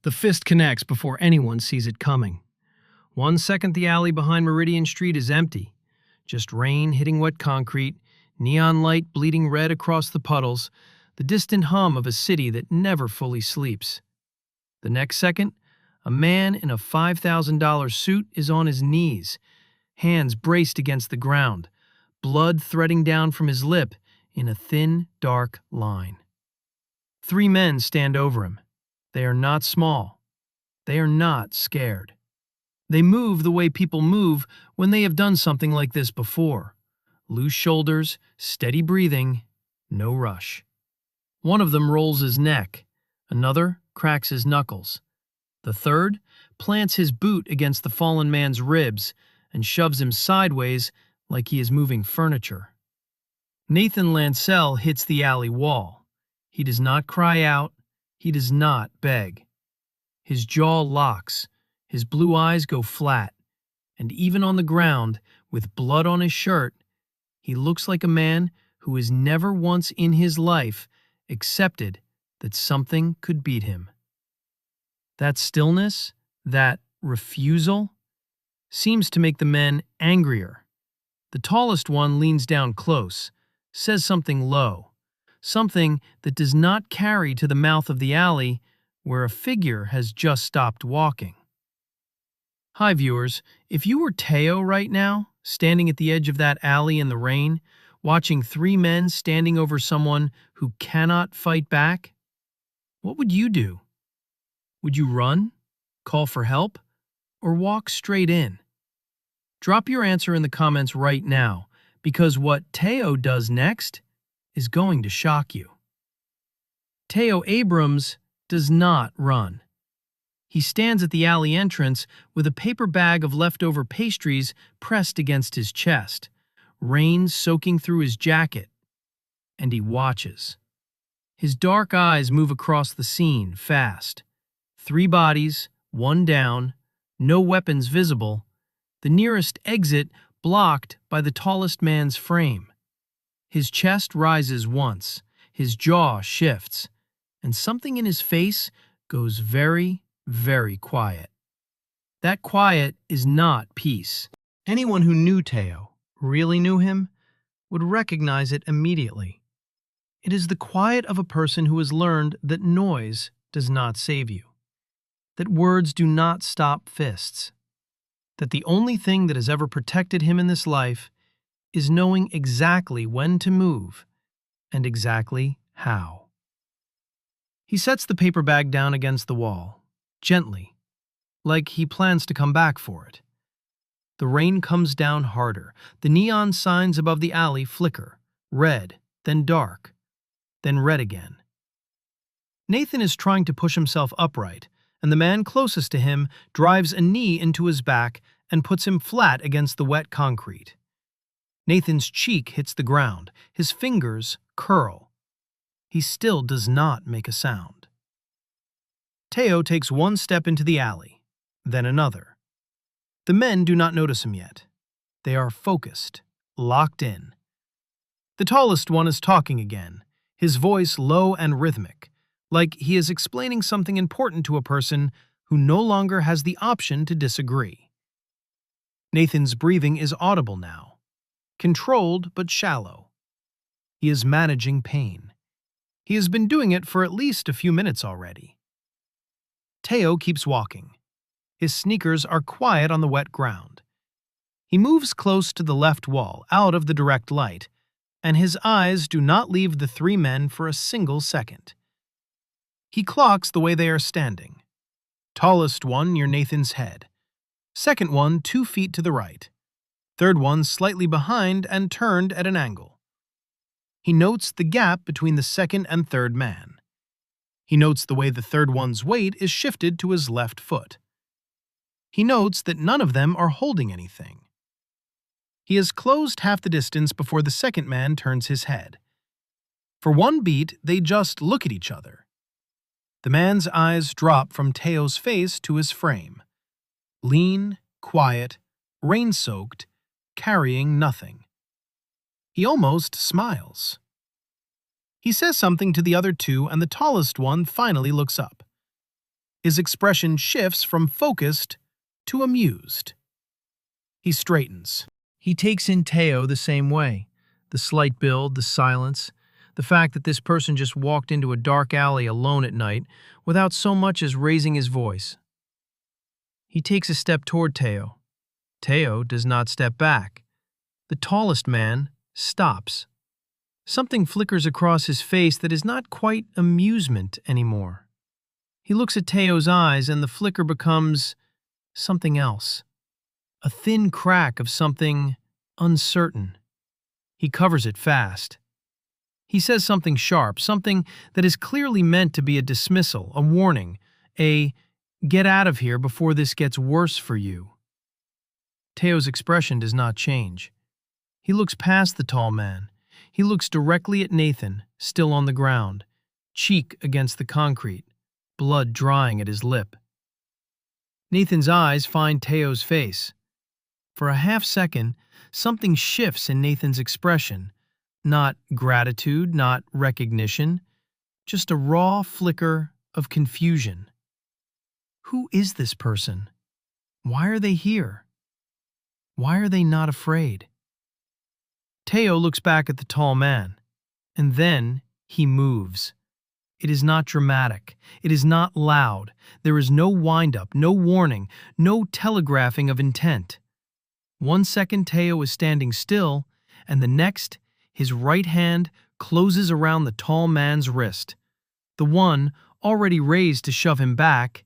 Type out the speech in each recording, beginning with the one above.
The fist connects before anyone sees it coming. 1 second the alley behind Meridian Street is empty. Just rain hitting wet concrete, neon light bleeding red across the puddles, the distant hum of a city that never fully sleeps. The next second, a man in a $5,000 suit is on his knees, hands braced against the ground, blood threading down from his lip in a thin, dark line. 3 men stand over him. They are not small. They are not scared. They move the way people move when they have done something like this before. Loose shoulders, steady breathing, no rush. One of them rolls his neck. Another cracks his knuckles. The third plants his boot against the fallen man's ribs and shoves him sideways like he is moving furniture. Nathan Lancel hits the alley wall. He does not cry out. He does not beg. His jaw locks. His blue eyes go flat. And even on the ground, with blood on his shirt, he looks like a man who has never once in his life accepted that something could beat him. That stillness, that refusal, seems to make the men angrier. The tallest one leans down close, says something low, something that does not carry to the mouth of the alley where a figure has just stopped walking. Hi viewers, if you were Teo right now, standing at the edge of that alley in the rain, watching 3 men standing over someone who cannot fight back, what would you do? Would you run, call for help, or walk straight in? Drop your answer in the comments right now, because what Teo does next is going to shock you. Teo Abrams does not run. He stands at the alley entrance with a paper bag of leftover pastries pressed against his chest, rain soaking through his jacket, and he watches. His dark eyes move across the scene fast. 3 bodies, 1 down, no weapons visible, the nearest exit blocked by the tallest man's frame. His chest rises once, his jaw shifts, and something in his face goes very, very quiet. That quiet is not peace. Anyone who knew Teo, really knew him, would recognize it immediately. It is the quiet of a person who has learned that noise does not save you, that words do not stop fists, that the only thing that has ever protected him in this life is knowing exactly when to move and exactly how. He sets the paper bag down against the wall, gently, like he plans to come back for it. The rain comes down harder. The neon signs above the alley flicker, red, then dark, then red again. Nathan is trying to push himself upright, and the man closest to him drives a knee into his back and puts him flat against the wet concrete. Nathan's cheek hits the ground. His fingers curl. He still does not make a sound. Teo takes 1 step into the alley, then another. The men do not notice him yet. They are focused, locked in. The tallest one is talking again, his voice low and rhythmic, like he is explaining something important to a person who no longer has the option to disagree. Nathan's breathing is audible now, controlled but shallow. He is managing pain. He has been doing it for at least a few minutes already. Teo keeps walking. His sneakers are quiet on the wet ground. He moves close to the left wall, out of the direct light, and his eyes do not leave the 3 men for a single second. He clocks the way they are standing. Tallest one near Nathan's head. Second one 2 feet to the right. Third one slightly behind and turned at an angle. He notes the gap between the second and third man. He notes the way the third one's weight is shifted to his left foot. He notes that none of them are holding anything. He has closed half the distance before the second man turns his head. For 1 beat, they just look at each other. The man's eyes drop from Teo's face to his frame. Lean, quiet, rain-soaked, carrying nothing. He almost smiles. He says something to the other 2, and the tallest one finally looks up. His expression shifts from focused to amused. He straightens. He takes in Teo the same way. The slight build, the silence, the fact that this person just walked into a dark alley alone at night without so much as raising his voice. He takes a step toward Teo. Teo does not step back. The tallest man stops. Something flickers across his face that is not quite amusement anymore. He looks at Teo's eyes and the flicker becomes something else. A thin crack of something uncertain. He covers it fast. He says something sharp, something that is clearly meant to be a dismissal, a warning, a "get out of here before this gets worse for you." Teo's expression does not change. He looks past the tall man. He looks directly at Nathan, still on the ground, cheek against the concrete, blood drying at his lip. Nathan's eyes find Teo's face. For a half second, something shifts in Nathan's expression. Not gratitude, not recognition, just a raw flicker of confusion. Who is this person? Why are they here? Why are they not afraid? Teo looks back at the tall man, and then he moves. It is not dramatic. It is not loud. There is no wind-up, no warning, no telegraphing of intent. 1 second Teo is standing still, and the next, his right hand closes around the tall man's wrist, the one already raised to shove him back,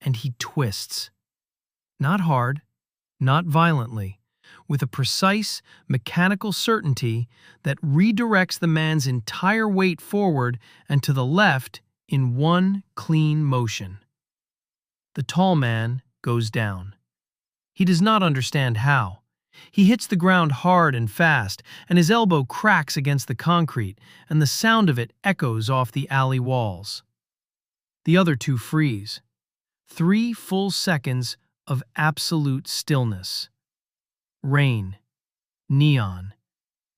and he twists. Not hard, not violently, with a precise, mechanical certainty that redirects the man's entire weight forward and to the left in one clean motion. The tall man goes down. He does not understand how. He hits the ground hard and fast, and his elbow cracks against the concrete, and the sound of it echoes off the alley walls. The other two freeze. 3 full seconds of absolute stillness. Rain. Neon.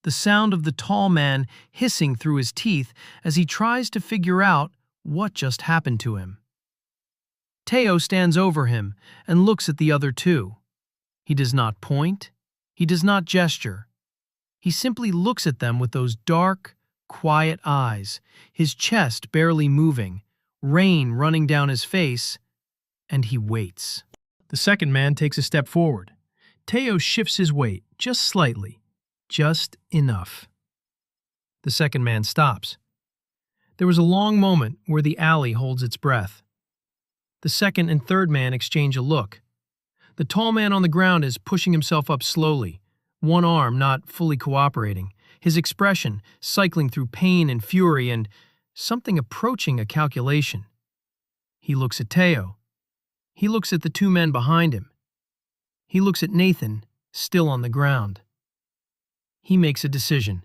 The sound of the tall man hissing through his teeth as he tries to figure out what just happened to him. Teo stands over him and looks at the other two. He does not point. He does not gesture. He simply looks at them with those dark, quiet eyes, his chest barely moving, rain running down his face, and he waits. The second man takes a step forward. Teo shifts his weight, just slightly, just enough. The second man stops. There was a long moment where the alley holds its breath. The second and third man exchange a look. The tall man on the ground is pushing himself up slowly, one arm not fully cooperating, his expression cycling through pain and fury and something approaching a calculation. He looks at Teo. He looks at the 2 men behind him. He looks at Nathan, still on the ground. He makes a decision.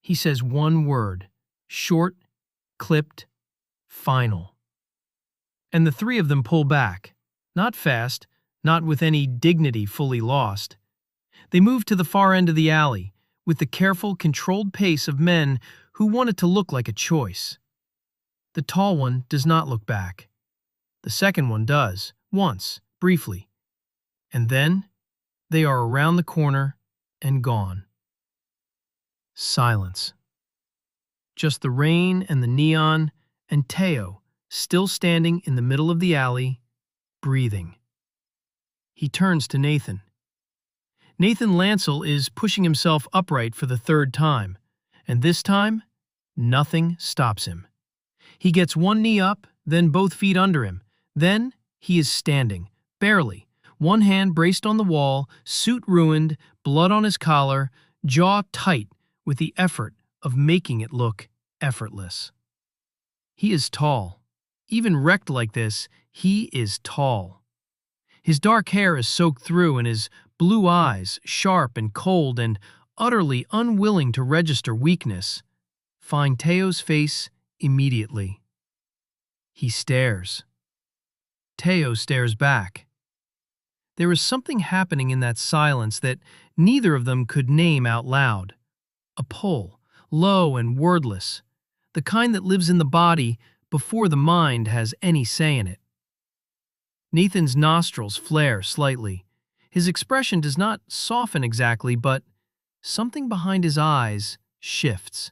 He says one word, short, clipped, final. And the 3 of them pull back, not fast, not with any dignity fully lost. They move to the far end of the alley, with the careful, controlled pace of men who want it to look like a choice. The tall one does not look back. The second one does, once, briefly. And then, they are around the corner and gone. Silence. Just the rain and the neon, and Teo, still standing in the middle of the alley, breathing. He turns to Nathan. Nathan Lancel is pushing himself upright for the 3rd time, and this time, nothing stops him. He gets one knee up, then both feet under him. Then, he is standing, barely, one hand braced on the wall, suit ruined, blood on his collar, jaw tight with the effort of making it look effortless. He is tall. Even wrecked like this, he is tall. His dark hair is soaked through, and his blue eyes, sharp and cold and utterly unwilling to register weakness, find Teo's face immediately. He stares. Teo stares back. There is something happening in that silence that neither of them could name out loud. A pull, low and wordless, the kind that lives in the body before the mind has any say in it. Nathan's nostrils flare slightly. His expression does not soften exactly, but something behind his eyes shifts.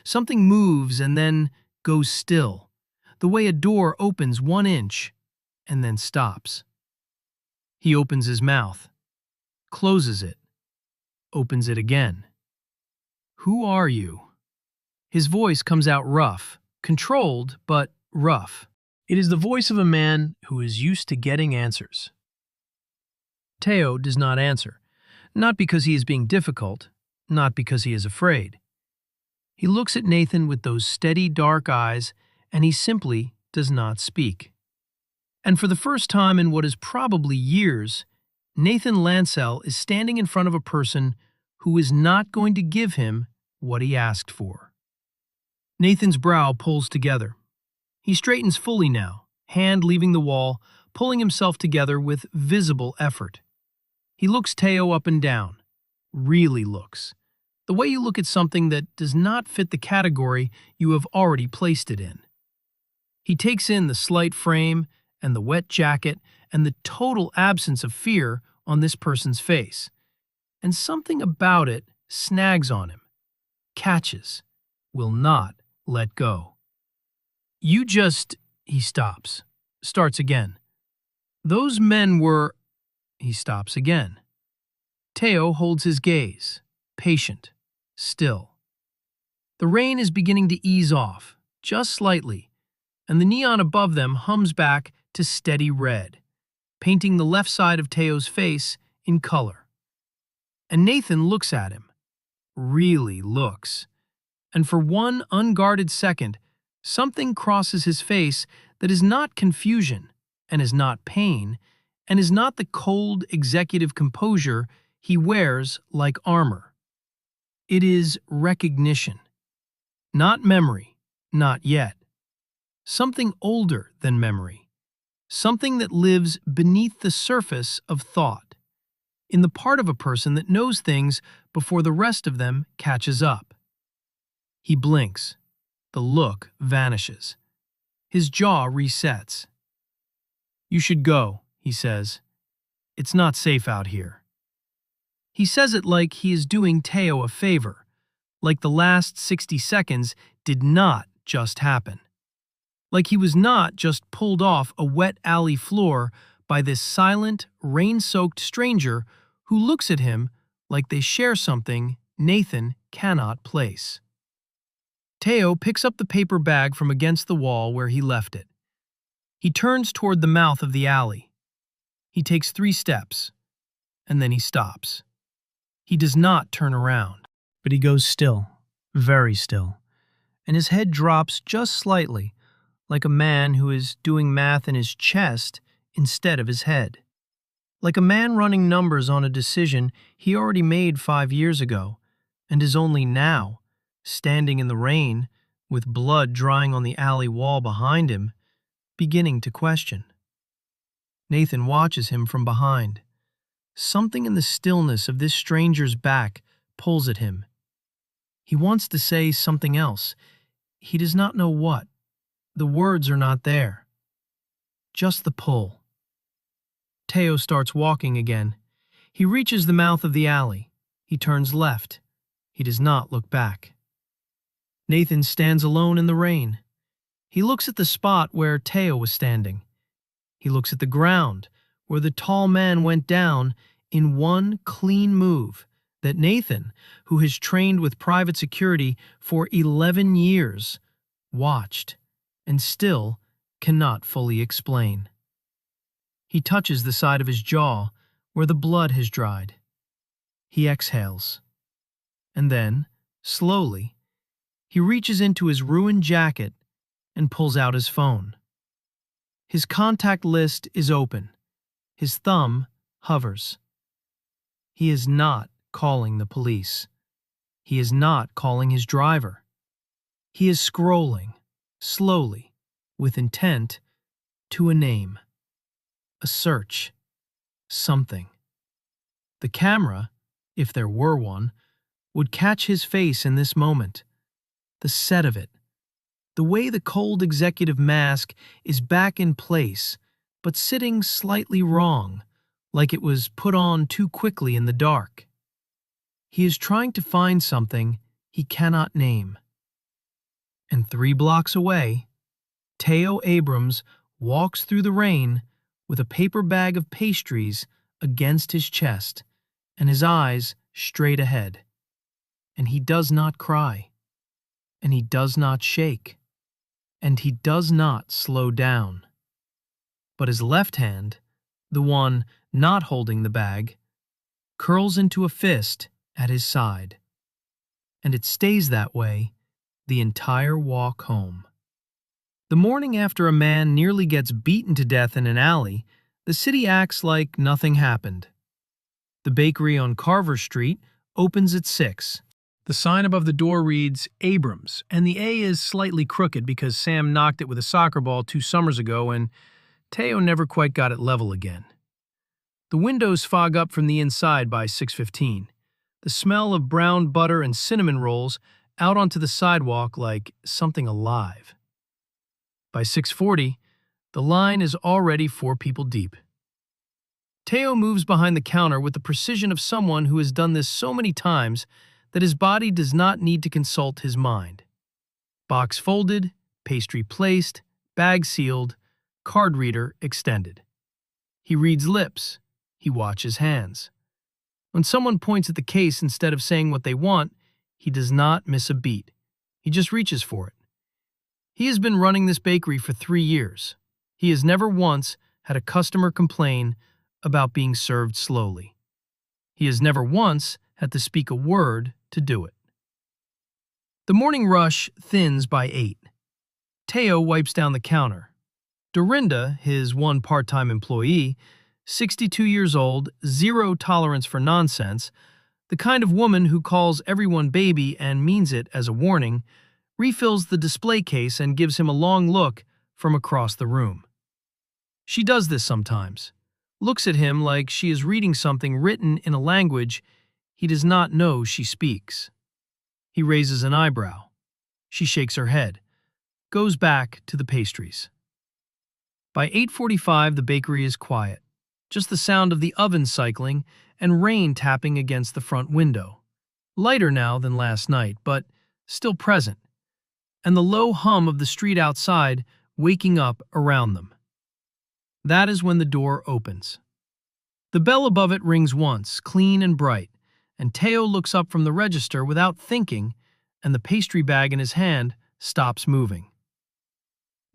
Something moves and then goes still, the way a door opens 1 inch and then stops. He opens his mouth, closes it, opens it again. "Who are you?" His voice comes out rough, controlled, but rough. It is the voice of a man who is used to getting answers. Teo does not answer, not because he is being difficult, not because he is afraid. He looks at Nathan with those steady, dark eyes, and he simply does not speak. And for the first time in what is probably years, Nathan Lancel is standing in front of a person who is not going to give him what he asked for. Nathan's brow pulls together. He straightens fully now, hand leaving the wall, pulling himself together with visible effort. He looks Teo up and down, really looks, the way you look at something that does not fit the category you have already placed it in. He takes in the slight frame and the wet jacket and the total absence of fear on this person's face, and something about it snags on him, catches, will not let go. "You just," he stops, starts again. "Those men were," he stops again. Teo holds his gaze, patient, still. The rain is beginning to ease off, just slightly, and the neon above them hums back to steady red, painting the left side of Teo's face in color. And Nathan looks at him, really looks, and for one unguarded second, something crosses his face that is not confusion, and is not pain, and is not the cold executive composure he wears like armor. It is recognition. Not memory, not yet. Something older than memory. Something that lives beneath the surface of thought, in the part of a person that knows things before the rest of them catches up. He blinks. The look vanishes. His jaw resets. "You should go," he says. "It's not safe out here." He says it like he is doing Teo a favor, like the last 60 seconds did not just happen. Like he was not just pulled off a wet alley floor by this silent, rain-soaked stranger who looks at him like they share something Nathan cannot place. Teo picks up the paper bag from against the wall where he left it. He turns toward the mouth of the alley. He takes 3 steps, and then he stops. He does not turn around, but he goes still, very still, and his head drops just slightly, like a man who is doing math in his chest instead of his head. Like a man running numbers on a decision he already made 5 years ago, and is only now, standing in the rain, with blood drying on the alley wall behind him, beginning to question. Nathan watches him from behind. Something in the stillness of this stranger's back pulls at him. He wants to say something else. He does not know what. The words are not there. Just the pull. Teo starts walking again. He reaches the mouth of the alley. He turns left. He does not look back. Nathan stands alone in the rain. He looks at the spot where Teo was standing. He looks at the ground where the tall man went down in one clean move that Nathan, who has trained with private security for 11 years, watched and still cannot fully explain. He touches the side of his jaw where the blood has dried. He exhales. And then, slowly, he reaches into his ruined jacket and pulls out his phone. His contact list is open. His thumb hovers. He is not calling the police. He is not calling his driver. He is scrolling, slowly, with intent, to a name. A search. Something. The camera, if there were one, would catch his face in this moment. The set of it. The way the cold executive mask is back in place, but sitting slightly wrong, like it was put on too quickly in the dark. He is trying to find something he cannot name. And 3 blocks away, Teo Abrams walks through the rain with a paper bag of pastries against his chest and his eyes straight ahead. And he does not cry, and he does not shake, and he does not slow down. But his left hand, the one not holding the bag, curls into a fist at his side. And it stays that way the entire walk home. The morning after a man nearly gets beaten to death in an alley, the city acts like nothing happened. The bakery on Carver Street opens at 6. The sign above the door reads Abrams, and the A is slightly crooked because Sam knocked it with a soccer ball 2 summers ago and Teo never quite got it level again. The windows fog up from the inside by 6:15. The smell of brown butter and cinnamon rolls out onto the sidewalk like something alive. By 6:40, the line is already 4 people deep. Teo moves behind the counter with the precision of someone who has done this so many times that his body does not need to consult his mind. Box folded, pastry placed, bag sealed, card reader extended. He reads lips. He watches hands. When someone points at the case instead of saying what they want, he does not miss a beat. He just reaches for it. He has been running this bakery for 3 years. He has never once had a customer complain about being served slowly. He has never once had to speak a word to do it. The morning rush thins by 8. Teo wipes down the counter. Dorinda, his one part-time employee, 62 years old, 0 tolerance for nonsense, the kind of woman who calls everyone baby and means it as a warning, refills the display case and gives him a long look from across the room. She does this sometimes, looks at him like she is reading something written in a language he does not know she speaks. He raises an eyebrow. She shakes her head, goes back to the pastries. By 8:45, the bakery is quiet, just the sound of the oven cycling and rain tapping against the front window. Lighter now than last night, but still present, and the low hum of the street outside waking up around them. That is when the door opens. The bell above it rings once, clean and bright, and Teo looks up from the register without thinking, and the pastry bag in his hand stops moving.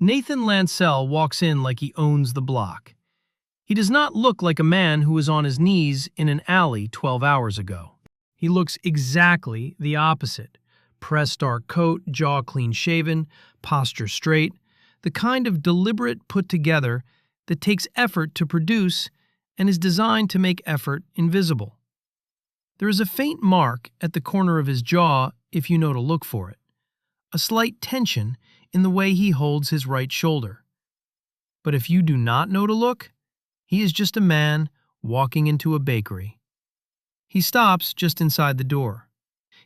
Nathan Lancel walks in like he owns the block. He does not look like a man who was on his knees in an alley 12 hours ago. He looks exactly the opposite. Pressed dark coat, jaw clean shaven, posture straight, the kind of deliberate put together that takes effort to produce and is designed to make effort invisible. There is a faint mark at the corner of his jaw if you know to look for it, a slight tension in the way he holds his right shoulder. But if you do not know to look, he is just a man walking into a bakery. He stops just inside the door.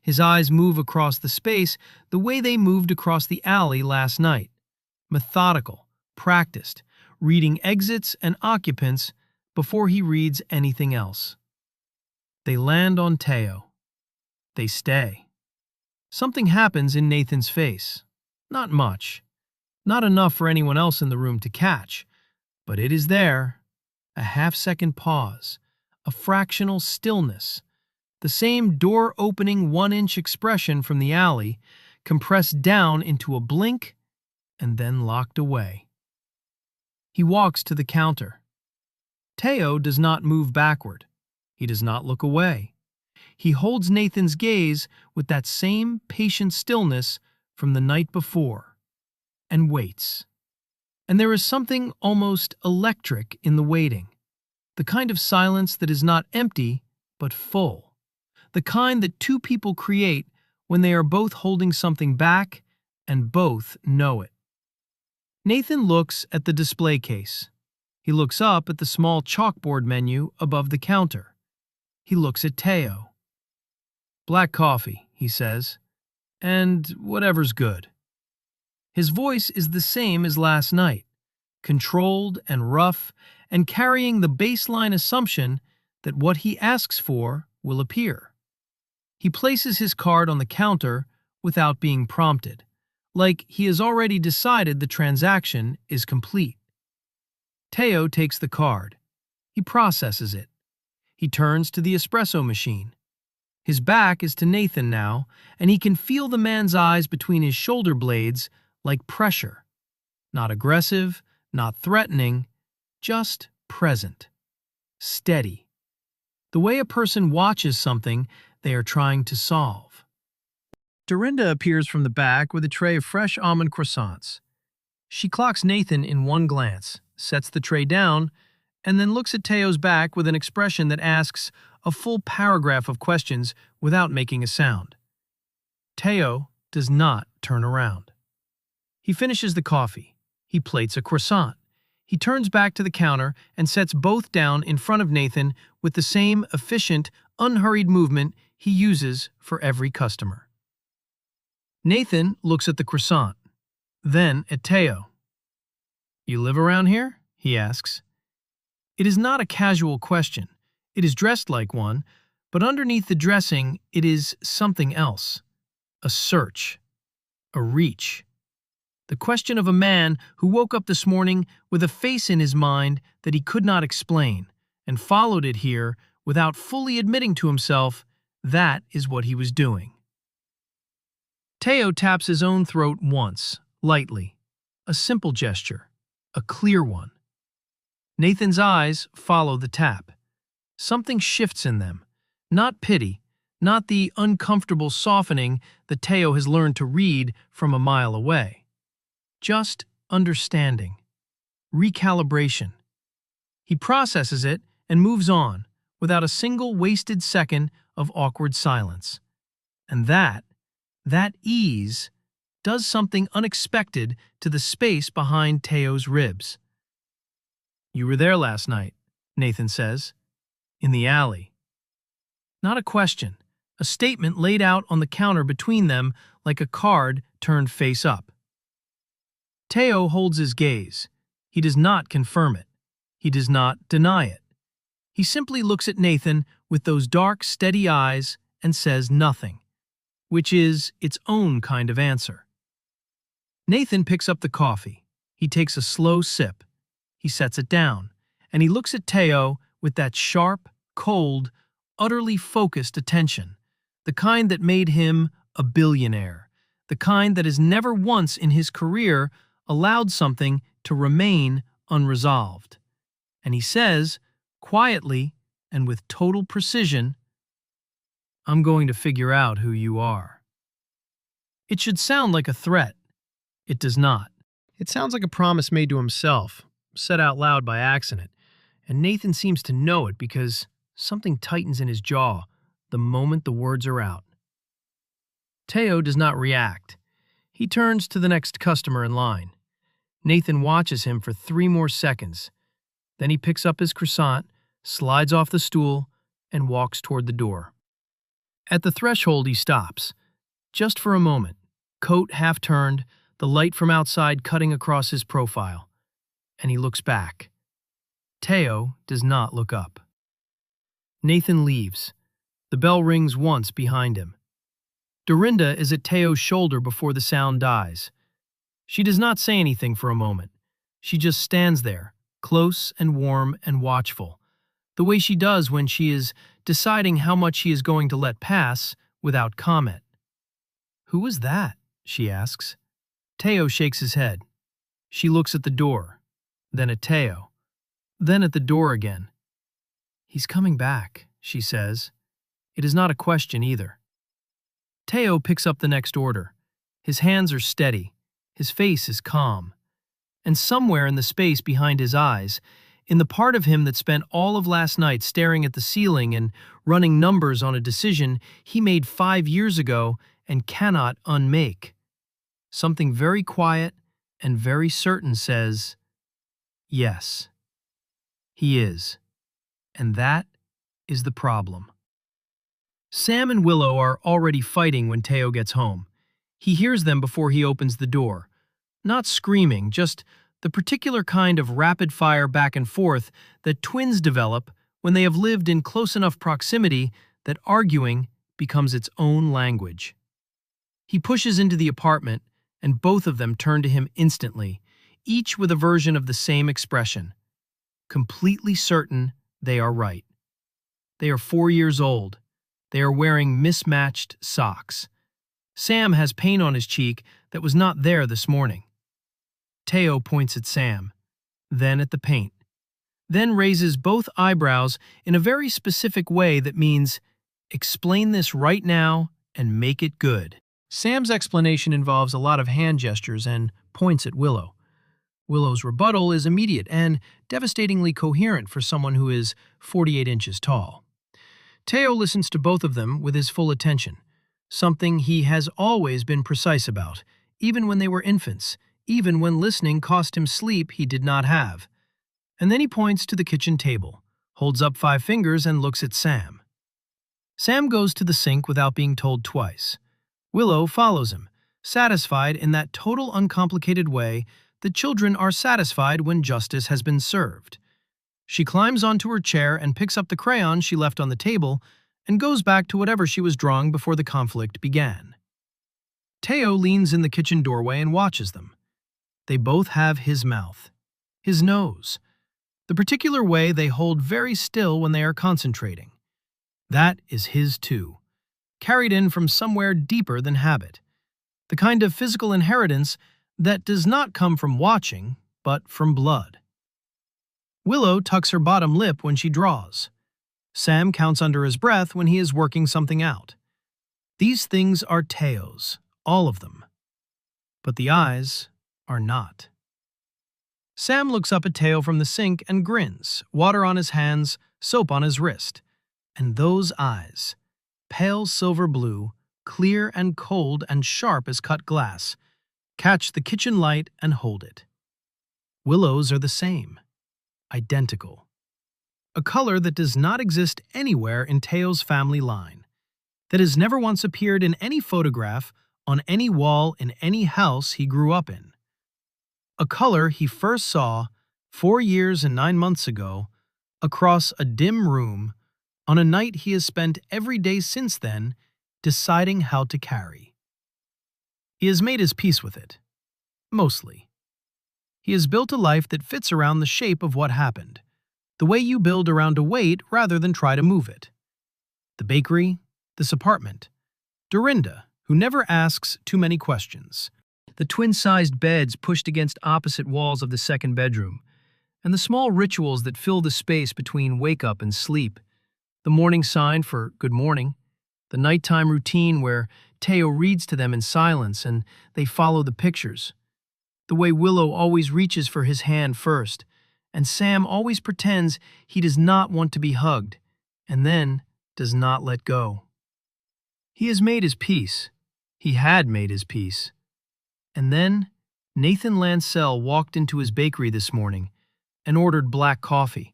His eyes move across the space the way they moved across the alley last night. Methodical, practiced, reading exits and occupants before he reads anything else. They land on Teo. They stay. Something happens in Nathan's face. Not much. Not enough for anyone else in the room to catch. But it is there. A half-second pause. A fractional stillness. The same door-opening 1-inch expression from the alley, compressed down into a blink and then locked away. He walks to the counter. Teo does not move backward. He does not look away. He holds Nathan's gaze with that same patient stillness from the night before, and waits. And there is something almost electric in the waiting, the kind of silence that is not empty, but full, the kind that 2 people create when they are both holding something back and both know it. Nathan looks at the display case. He looks up at the small chalkboard menu above the counter. He looks at Teo. "Black coffee," he says, "and whatever's good." His voice is the same as last night, controlled and rough, and carrying the baseline assumption that what he asks for will appear. He places his card on the counter without being prompted, like he has already decided the transaction is complete. Teo takes the card. He processes it. He turns to the espresso machine. His back is to Nathan now, and he can feel the man's eyes between his shoulder blades like pressure. Not aggressive, not threatening, just present. Steady. The way a person watches something they are trying to solve. Dorinda appears from the back with a tray of fresh almond croissants. She clocks Nathan in one glance, sets the tray down, and then looks at Teo's back with an expression that asks a full paragraph of questions without making a sound. Teo does not turn around. He finishes the coffee. He plates a croissant. He turns back to the counter and sets both down in front of Nathan with the same efficient, unhurried movement he uses for every customer. Nathan looks at the croissant, then at Teo. "You live around here?" he asks. It is not a casual question. It is dressed like one, but underneath the dressing it is something else. A search. A reach. The question of a man who woke up this morning with a face in his mind that he could not explain, and followed it here without fully admitting to himself that is what he was doing. Teo taps his own throat once, lightly. A simple gesture. A clear one. Nathan's eyes follow the tap. Something shifts in them. Not pity, not the uncomfortable softening that Teo has learned to read from a mile away. Just understanding. Recalibration. He processes it and moves on, without a single wasted second of awkward silence. And that ease, does something unexpected to the space behind Teo's ribs. "You were there last night," Nathan says. "In the alley." Not a question, a statement laid out on the counter between them like a card turned face up. Teo holds his gaze. He does not confirm it. He does not deny it. He simply looks at Nathan with those dark, steady eyes and says nothing, which is its own kind of answer. Nathan picks up the coffee. He takes a slow sip. He sets it down, and he looks at Teo with that sharp, cold, utterly focused attention, the kind that made him a billionaire, the kind that has never once in his career allowed something to remain unresolved. And he says, quietly and with total precision, "I'm going to figure out who you are." It should sound like a threat. It does not. It sounds like a promise made to himself, said out loud by accident, and Nathan seems to know it because something tightens in his jaw the moment the words are out. Teo does not react. He turns to the next customer in line. Nathan watches him for 3 more seconds. Then he picks up his croissant, slides off the stool, and walks toward the door. At the threshold he stops, just for a moment, coat half turned, the light from outside cutting across his profile, and he looks back. Teo does not look up. Nathan leaves. The bell rings once behind him. Dorinda is at Teo's shoulder before the sound dies. She does not say anything for a moment. She just stands there, close and warm and watchful, the way she does when she is deciding how much she is going to let pass without comment. "Who was that?" she asks. Teo shakes his head. She looks at the door, then at Teo, then at the door again. "He's coming back," she says. It is not a question either. Teo picks up the next order. His hands are steady. His face is calm. And somewhere in the space behind his eyes, in the part of him that spent all of last night staring at the ceiling and running numbers on a decision he made 5 years ago and cannot unmake, something very quiet and very certain says, yes, he is. And that is the problem. Sam and Willow are already fighting when Teo gets home. He hears them before he opens the door. Not screaming, just the particular kind of rapid-fire back and forth that twins develop when they have lived in close enough proximity that arguing becomes its own language. He pushes into the apartment, and both of them turn to him instantly, each with a version of the same expression, completely certain they are right. They are 4 years old. They are wearing mismatched socks. Sam has paint on his cheek that was not there this morning. Teo points at Sam, then at the paint, then raises both eyebrows in a very specific way that means, explain this right now and make it good. Sam's explanation involves a lot of hand gestures and points at Willow. Willow's rebuttal is immediate and devastatingly coherent for someone who is 48 inches tall. Teo listens to both of them with his full attention, something he has always been precise about, even when they were infants, even when listening cost him sleep he did not have. And then he points to the kitchen table, holds up 5 fingers, and looks at Sam. Sam goes to the sink without being told twice. Willow follows him, satisfied in that total uncomplicated way that children are satisfied when justice has been served. She climbs onto her chair and picks up the crayon she left on the table and goes back to whatever she was drawing before the conflict began. Teo leans in the kitchen doorway and watches them. They both have his mouth, his nose, the particular way they hold very still when they are concentrating. That is his too, carried in from somewhere deeper than habit, the kind of physical inheritance that does not come from watching, but from blood. Willow tucks her bottom lip when she draws. Sam counts under his breath when he is working something out. These things are Teo's, all of them. But the eyes are not. Sam looks up at Teo from the sink and grins, water on his hands, soap on his wrist. And those eyes, pale silver blue, clear and cold and sharp as cut glass, catch the kitchen light and hold it. Willow's are the same, identical. A color that does not exist anywhere in Teo's family line, that has never once appeared in any photograph, on any wall in any house he grew up in. A color he first saw 4 years and 9 months ago across a dim room on a night he has spent every day since then deciding how to carry. He has made his peace with it. Mostly. He has built a life that fits around the shape of what happened, the way you build around a weight rather than try to move it. The bakery, this apartment, Dorinda, who never asks too many questions, the twin-sized beds pushed against opposite walls of the second bedroom, and the small rituals that fill the space between wake-up and sleep, the morning sign for good morning, the nighttime routine where Teo reads to them in silence and they follow the pictures, the way Willow always reaches for his hand first, and Sam always pretends he does not want to be hugged, and then does not let go. He has made his peace. He had made his peace. And then Nathan Lancel walked into his bakery this morning and ordered black coffee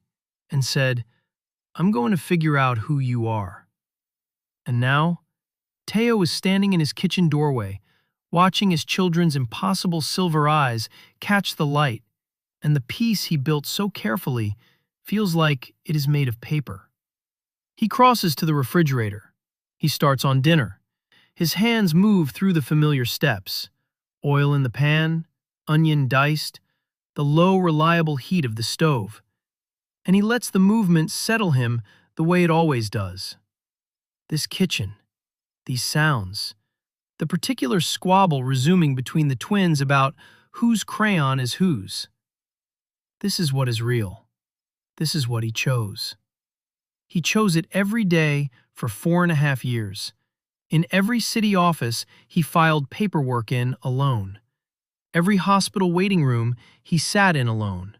and said, "I'm going to figure out who you are." And now, Teo is standing in his kitchen doorway, watching his children's impossible silver eyes catch the light, and the piece he built so carefully feels like it is made of paper. He crosses to the refrigerator. He starts on dinner. His hands move through the familiar steps. Oil in the pan, onion diced, the low, reliable heat of the stove. And he lets the movement settle him the way it always does. This kitchen, these sounds, the particular squabble resuming between the twins about whose crayon is whose. This is what is real. This is what he chose. He chose it every day for 4.5 years. In every city office he filed paperwork in alone. Every hospital waiting room he sat in alone.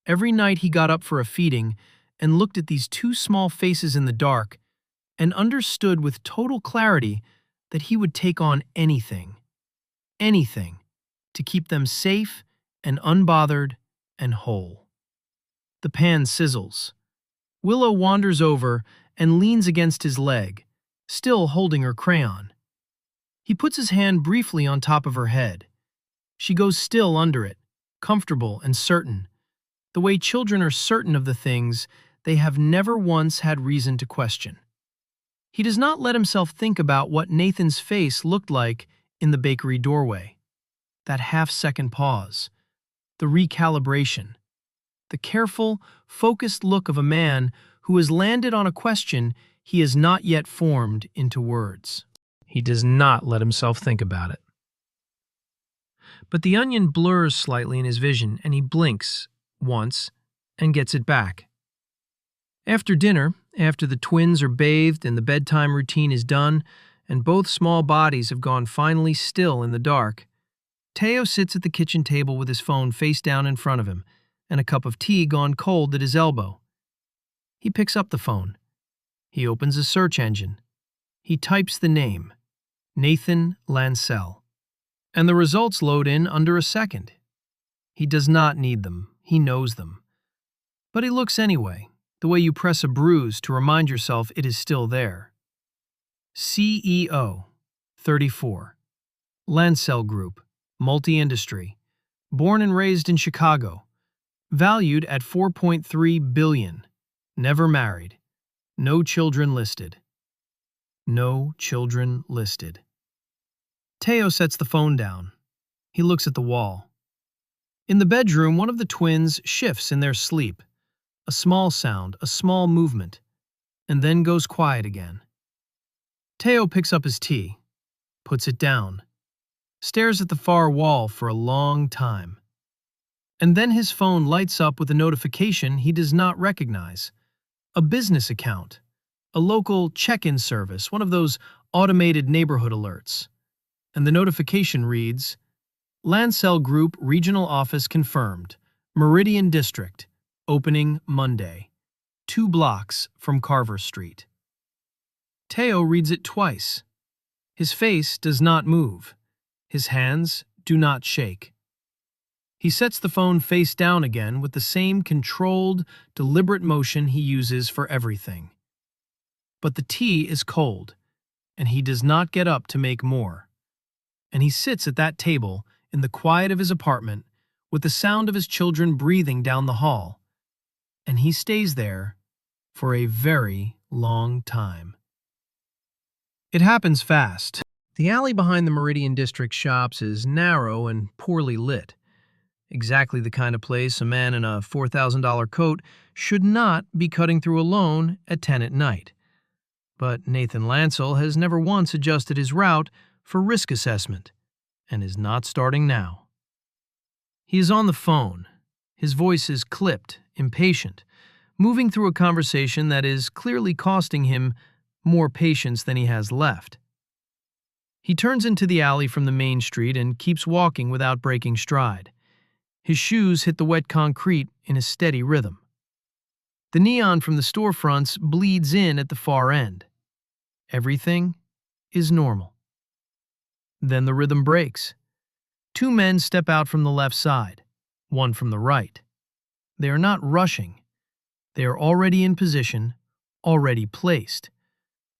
Every night he got up for a feeding and looked at these 2 small faces in the dark and understood with total clarity that he would take on anything, to keep them safe and unbothered and whole. The pan sizzles. Willow wanders over and leans against his leg, still holding her crayon. He puts his hand briefly on top of her head. She goes still under it, comfortable and certain, the way children are certain of the things they have never once had reason to question. He does not let himself think about what Nathan's face looked like in the bakery doorway. That half-second pause, the recalibration, the careful, focused look of a man who has landed on a question he has not yet formed into words. He does not let himself think about it. But the onion blurs slightly in his vision, and he blinks once and gets it back. After dinner, after the twins are bathed and the bedtime routine is done, and both small bodies have gone finally still in the dark, Teo sits at the kitchen table with his phone face down in front of him and a cup of tea gone cold at his elbow. He picks up the phone. He opens a search engine. He types the name, Nathan Lancel, and the results load in under a second. He does not need them. He knows them. But he looks anyway, the way you press a bruise to remind yourself it is still there. CEO, 34. Lancel Group, multi-industry. Born and raised in Chicago. Valued at $4.3 billion. Never married. No children listed. No children listed. Teo sets the phone down. He looks at the wall. In the bedroom, one of the twins shifts in their sleep. A small sound, a small movement, and then goes quiet again. Teo picks up his tea, puts it down, stares at the far wall for a long time. And then his phone lights up with a notification he does not recognize. A business account, a local check-in service, one of those automated neighborhood alerts. And the notification reads, Lancel Group Regional Office confirmed, Meridian District, opening Monday, 2 blocks from Carver Street. Teo reads it twice. His face does not move. His hands do not shake. He sets the phone face down again with the same controlled, deliberate motion he uses for everything. But the tea is cold, and he does not get up to make more. And he sits at that table in the quiet of his apartment with the sound of his children breathing down the hall. And he stays there for a very long time. It happens fast. The alley behind the Meridian District shops is narrow and poorly lit. Exactly the kind of place a man in a $4,000 coat should not be cutting through alone at 10 at night. But Nathan Lancel has never once adjusted his route for risk assessment, and is not starting now. He is on the phone. His voice is clipped, impatient, moving through a conversation that is clearly costing him more patience than he has left. He turns into the alley from the main street and keeps walking without breaking stride. His shoes hit the wet concrete in a steady rhythm. The neon from the storefronts bleeds in at the far end. Everything is normal. Then the rhythm breaks. 2 men step out from the left side, one from the right. They are not rushing. They are already in position, already placed.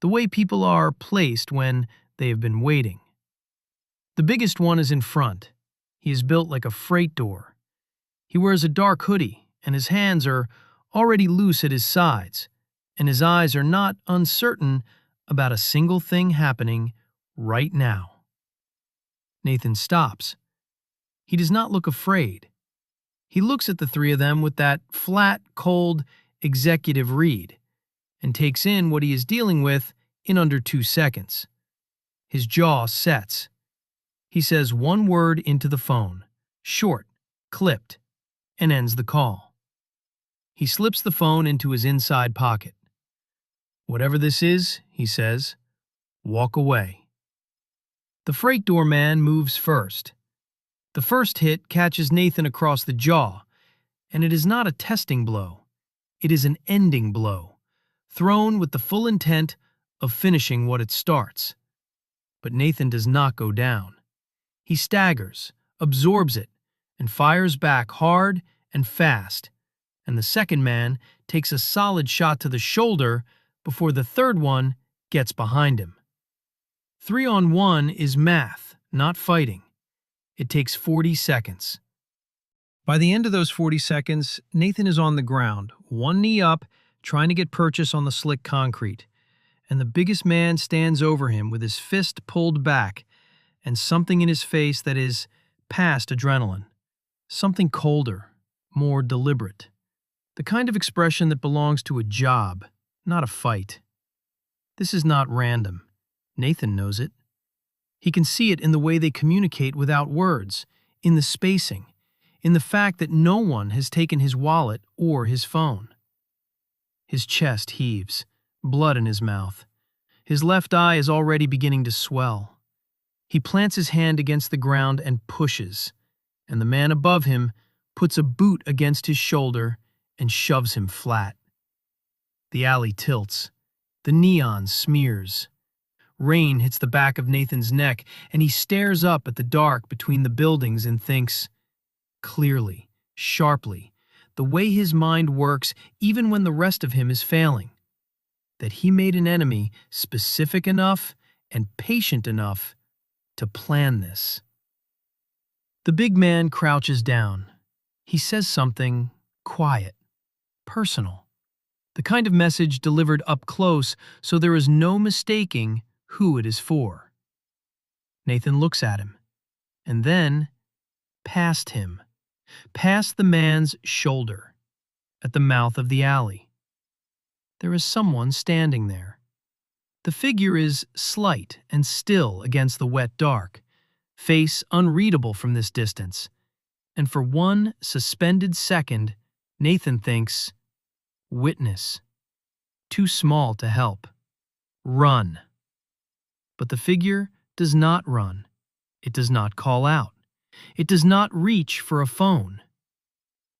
The way people are placed when they have been waiting. The biggest one is in front. He is built like a freight door. He wears a dark hoodie, and his hands are already loose at his sides, and his eyes are not uncertain about a single thing happening right now. Nathan stops. He does not look afraid. He looks at the 3 of them with that flat, cold, executive read, and takes in what he is dealing with in under 2 seconds. His jaw sets. He says one word into the phone, short, clipped, and ends the call. He slips the phone into his inside pocket. Whatever this is, he says, walk away. The freight door man moves first. The first hit catches Nathan across the jaw, and it is not a testing blow. It is an ending blow, thrown with the full intent of finishing what it starts. But Nathan does not go down. He staggers, absorbs it, and fires back hard and fast, and the second man takes a solid shot to the shoulder before the third one gets behind him. 3-on-1 is math, not fighting. It takes 40 seconds. By the end of those 40 seconds, Nathan is on the ground, one knee up, trying to get purchase on the slick concrete. And the biggest man stands over him with his fist pulled back and something in his face that is past adrenaline. Something colder, more deliberate. The kind of expression that belongs to a job, not a fight. This is not random. Nathan knows it. He can see it in the way they communicate without words, in the spacing, in the fact that no one has taken his wallet or his phone. His chest heaves, blood in his mouth. His left eye is already beginning to swell. He plants his hand against the ground and pushes, and the man above him puts a boot against his shoulder and shoves him flat. The alley tilts. The neon smears. Rain hits the back of Nathan's neck, and he stares up at the dark between the buildings and thinks, clearly, sharply, the way his mind works even when the rest of him is failing, that he made an enemy specific enough and patient enough to plan this. The big man crouches down. He says something quiet, personal, the kind of message delivered up close so there is no mistaking who it is for. Nathan looks at him, and then past him, past the man's shoulder, at the mouth of the alley. There is someone standing there. The figure is slight and still against the wet dark, face unreadable from this distance, and for one suspended second, Nathan thinks, witness. Too small to help. Run. But the figure does not run. It does not call out. It does not reach for a phone.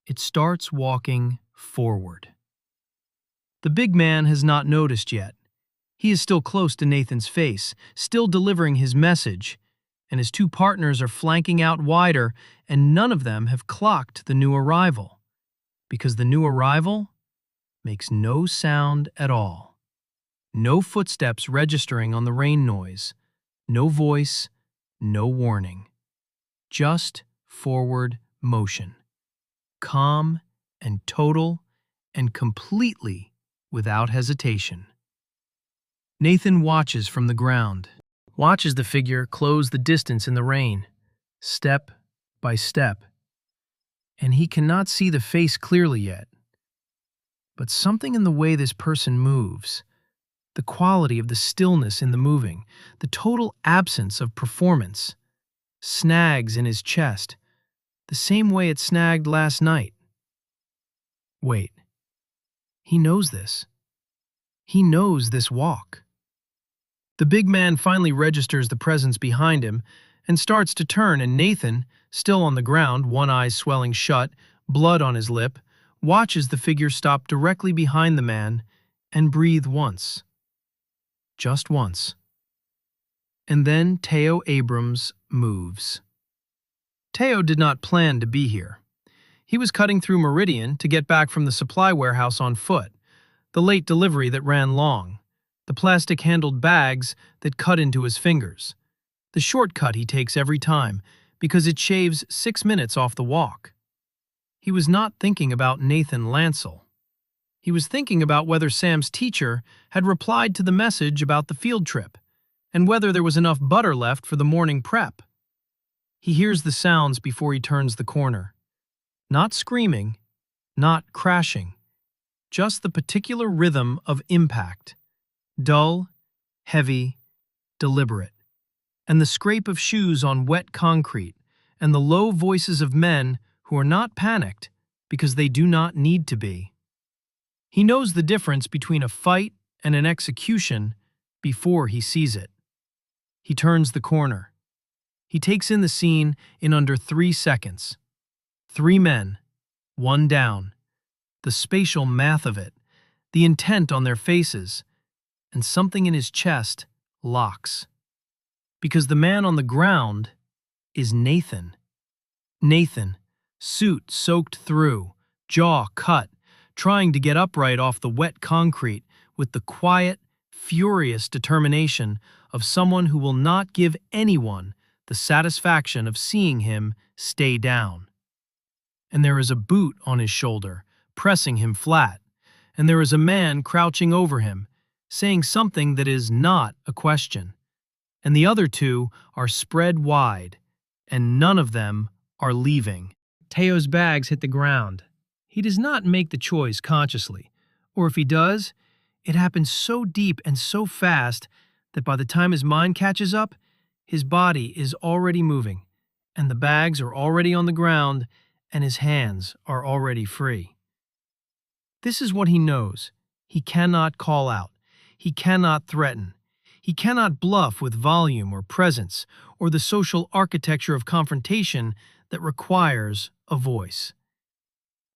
It starts walking forward. The big man has not noticed yet. He is still close to Nathan's face, still delivering his message, and his two partners are flanking out wider, and none of them have clocked the new arrival, because the new arrival makes no sound at all. No footsteps registering on the rain noise, no voice, no warning. Just forward motion. Calm and total and completely without hesitation. Nathan watches from the ground, watches the figure close the distance in the rain, step by step. And he cannot see the face clearly yet. But something in the way this person moves, the quality of the stillness in the moving, the total absence of performance, snags in his chest, the same way it snagged last night. Wait. He knows this. He knows this walk. The big man finally registers the presence behind him and starts to turn, and Nathan, still on the ground, one eye swelling shut, blood on his lip, watches the figure stop directly behind the man and breathe once. Just once. And then Teo Abrams moves. Teo did not plan to be here. He was cutting through Meridian to get back from the supply warehouse on foot, the late delivery that ran long, the plastic-handled bags that cut into his fingers, the shortcut he takes every time because it shaves 6 minutes off the walk. He was not thinking about Nathan Lancel. He was thinking about whether Sam's teacher had replied to the message about the field trip, and whether there was enough butter left for the morning prep. He hears the sounds before he turns the corner. Not screaming, not crashing, just the particular rhythm of impact. Dull, heavy, deliberate. And the scrape of shoes on wet concrete, and the low voices of men who are not panicked because they do not need to be. He knows the difference between a fight and an execution before he sees it. He turns the corner. He takes in the scene in under 3 seconds. 3 men, 1 down. The spatial math of it, the intent on their faces, and something in his chest locks. Because the man on the ground is Nathan. Nathan, suit soaked through, jaw cut, trying to get upright off the wet concrete with the quiet, furious determination of someone who will not give anyone the satisfaction of seeing him stay down. and there is a boot on his shoulder, pressing him flat, and there is a man crouching over him, saying something that is not a question. And the other two are spread wide, and none of them are leaving. Teo's bags hit the ground. He does not make the choice consciously, or if he does, it happens so deep and so fast that by the time his mind catches up, his body is already moving, and the bags are already on the ground, and his hands are already free. This is what he knows. He cannot call out. He cannot threaten. He cannot bluff with volume or presence or the social architecture of confrontation that requires a voice.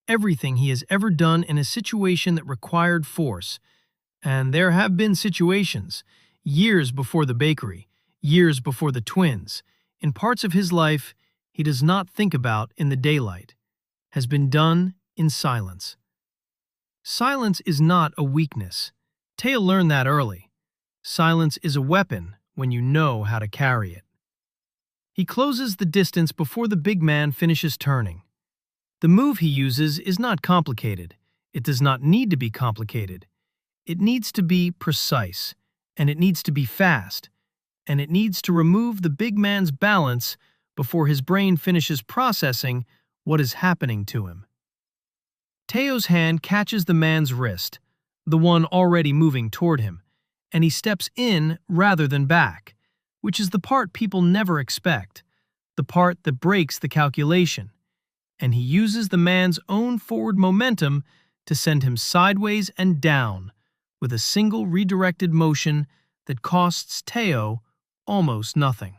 Everything he has ever done in a situation that required force, and there have been situations, years before the bakery, years before the twins, in parts of his life he does not think about in the daylight, has been done in silence. Silence is not a weakness. Teo learned that early. Silence is a weapon when you know how to carry it. He closes the distance before the big man finishes turning. The move he uses is not complicated. It does not need to be complicated. It needs to be precise, and it needs to be fast, and it needs to remove the big man's balance before his brain finishes processing what is happening to him. Teo's hand catches the man's wrist, the one already moving toward him, and he steps in rather than back, which is the part people never expect, the part that breaks the calculation, and he uses the man's own forward momentum to send him sideways and down with a single redirected motion that costs Teo almost nothing.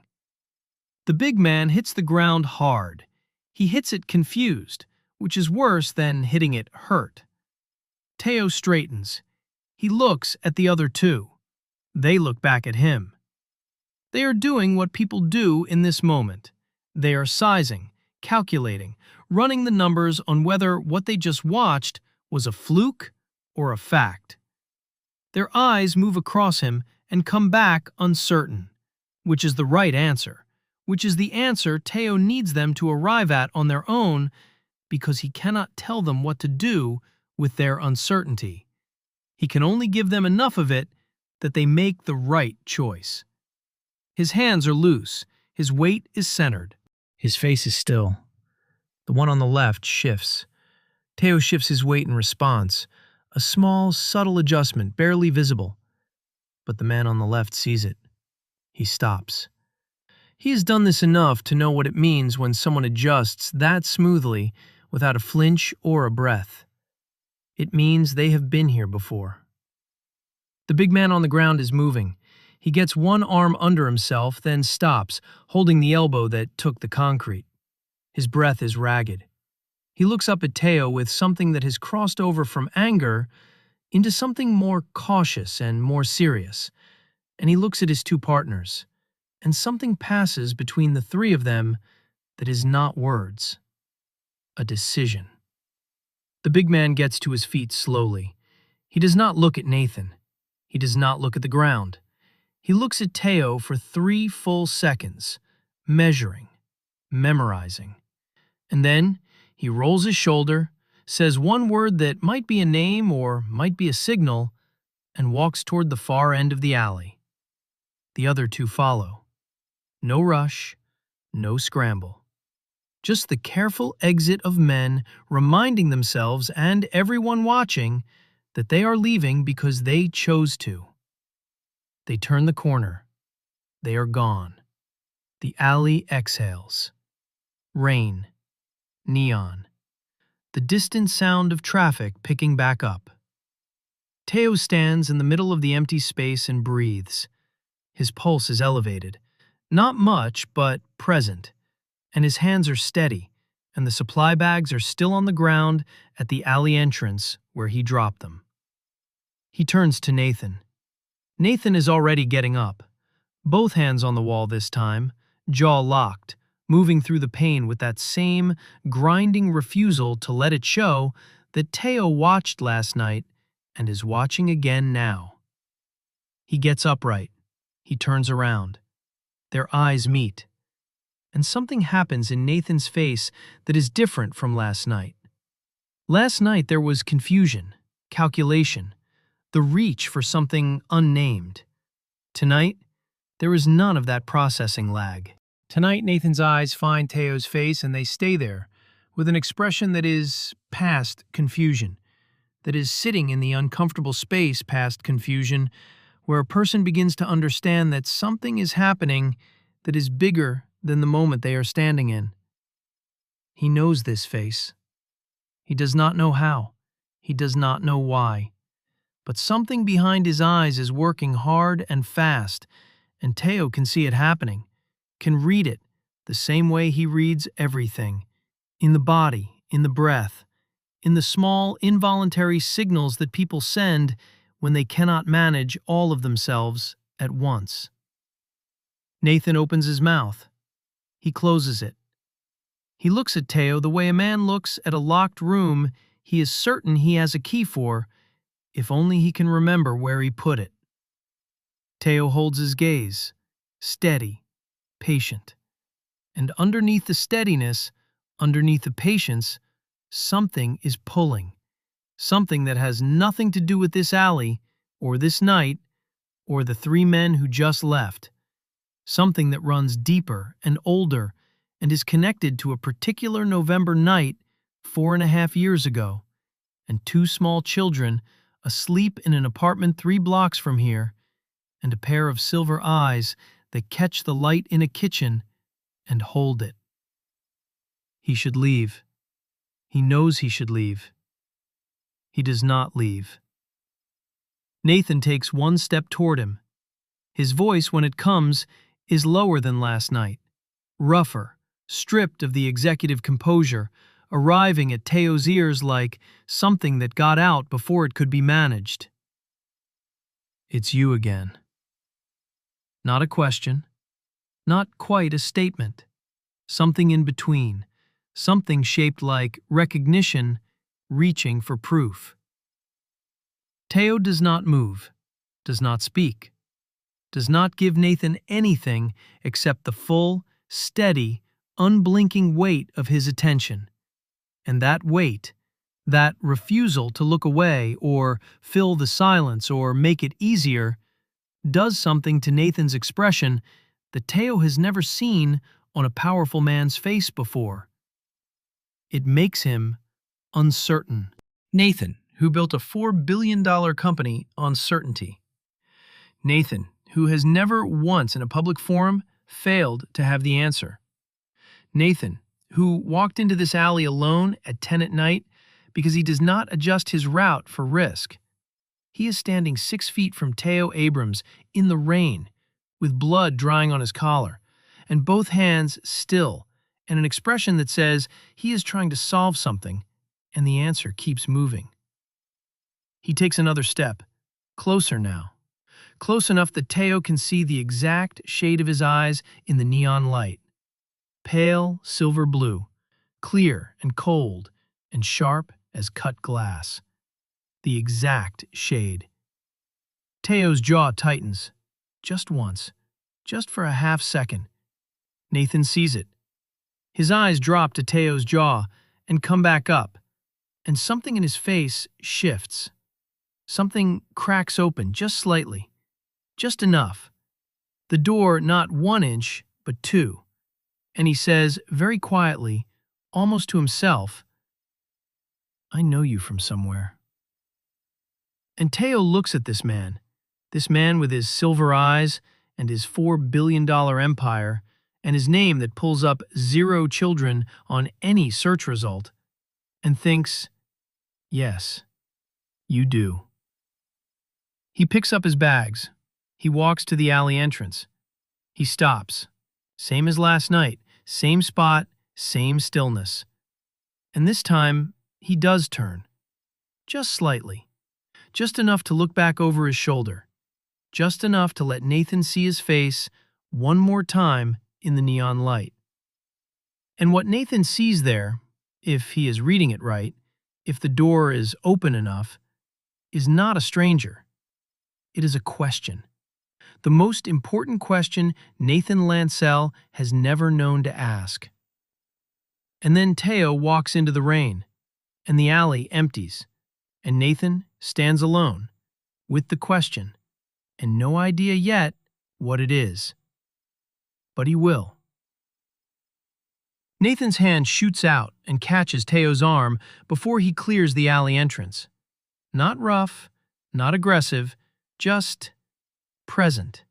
The big man hits the ground hard. He hits it confused, which is worse than hitting it hurt. Teo straightens. He looks at the other two. They look back at him. They are doing what people do in this moment. They are sizing, calculating, running the numbers on whether what they just watched was a fluke or a fact. Their eyes move across him and come back uncertain, which is the right answer, which is the answer Teo needs them to arrive at on their own because he cannot tell them what to do with their uncertainty. He can only give them enough of it that they make the right choice. His hands are loose, his weight is centered. His face is still. The one on the left shifts. Teo shifts his weight in response, a small, subtle adjustment, barely visible. But the man on the left sees it. He stops. He has done this enough to know what it means when someone adjusts that smoothly without a flinch or a breath. It means they have been here before. The big man on the ground is moving. He gets one arm under himself, then stops, holding the elbow that took the concrete. His breath is ragged. He looks up at Teo with something that has crossed over from anger into something more cautious and more serious, and he looks at his two partners, and something passes between the three of them that is not words. A decision. The big man gets to his feet slowly. He does not look at Nathan. He does not look at the ground. He looks at Teo for 3 full seconds, measuring, memorizing. And then he rolls his shoulder, says one word that might be a name or might be a signal, and walks toward the far end of the alley. The other two follow. No rush, no scramble. Just the careful exit of men reminding themselves and everyone watching that they are leaving because they chose to. They turn the corner. They are gone. The alley exhales. Rain. Neon. The distant sound of traffic picking back up. Teo stands in the middle of the empty space and breathes. His pulse is elevated. Not much, but present. And his hands are steady, and the supply bags are still on the ground at the alley entrance where he dropped them. He turns to Nathan. Nathan is already getting up. Both hands on the wall this time, jaw locked, moving through the pain with that same grinding refusal to let it show that Teo watched last night and is watching again now. He gets upright. He turns around. Their eyes meet. and something happens in Nathan's face that is different from last night. Last night there was confusion, calculation, the reach for something unnamed. Tonight, there is none of that processing lag. Tonight, Nathan's eyes find Teo's face and they stay there, with an expression that is past confusion, that is sitting in the uncomfortable space past confusion, where a person begins to understand that something is happening that is bigger than the moment they are standing in. He knows this face. He does not know how. He does not know why. But something behind his eyes is working hard and fast, and Teo can see it happening, can read it the same way he reads everything, in the body, in the breath, in the small, involuntary signals that people send when they cannot manage all of themselves at once. Nathan opens his mouth. He closes it. He looks at Teo the way a man looks at a locked room he is certain he has a key for, if only he can remember where he put it. Teo holds his gaze, steady, patient. And underneath the steadiness, underneath the patience, something is pulling. Something that has nothing to do with this alley, or this night, or the three men who just left. Something that runs deeper and older and is connected to a particular November night 4.5 years ago, and two small children asleep in an apartment 3 blocks from here, and a pair of silver eyes that catch the light in a kitchen and hold it. He should leave. He knows he should leave. He does not leave. Nathan takes 1 step toward him. His voice, when it comes, is lower than last night, rougher, stripped of the executive composure, arriving at Teo's ears like something that got out before it could be managed. It's you again. Not a question, not quite a statement, something in between, something shaped like recognition reaching for proof. Teo does not move, does not speak, does not give Nathan anything except the full, steady, unblinking weight of his attention. And that weight, that refusal to look away or fill the silence or make it easier, does something to Nathan's expression that Teo has never seen on a powerful man's face before. It makes him uncertain. Nathan, who built a $4 billion company on certainty. Nathan, who has never once in a public forum failed to have the answer. Nathan, who walked into this alley alone at 10 at night because he does not adjust his route for risk. He is standing 6 feet from Teo Abrams in the rain, with blood drying on his collar, and both hands still, and an expression that says he is trying to solve something, and the answer keeps moving. He takes another step, closer now, close enough that Teo can see the exact shade of his eyes in the neon light. Pale silver blue, clear and cold, and sharp as cut glass. The exact shade. Teo's jaw tightens, just once, just for a half second. Nathan sees it. His eyes drop to Teo's jaw and come back up, and something in his face shifts. Something cracks open just slightly, just enough. The door not 1 inch, but 2. And he says, very quietly, almost to himself, I know you from somewhere. And Teo looks at this man with his silver eyes and his $4 billion empire, and his name that pulls up 0 children on any search result, and thinks, yes, you do. He picks up his bags. He walks to the alley entrance. He stops. Same as last night. Same spot, same stillness. And this time, he does turn. Just slightly. Just enough to look back over his shoulder. Just enough to let Nathan see his face one more time in the neon light. And what Nathan sees there, if he is reading it right, if the door is open enough, is not a stranger. It is a question. The most important question Nathan Lancel has never known to ask. And then Teo walks into the rain, and the alley empties, and Nathan stands alone, with the question, and no idea yet what it is. But he will. Nathan's hand shoots out and catches Teo's arm before he clears the alley entrance. Not rough, not aggressive, just present.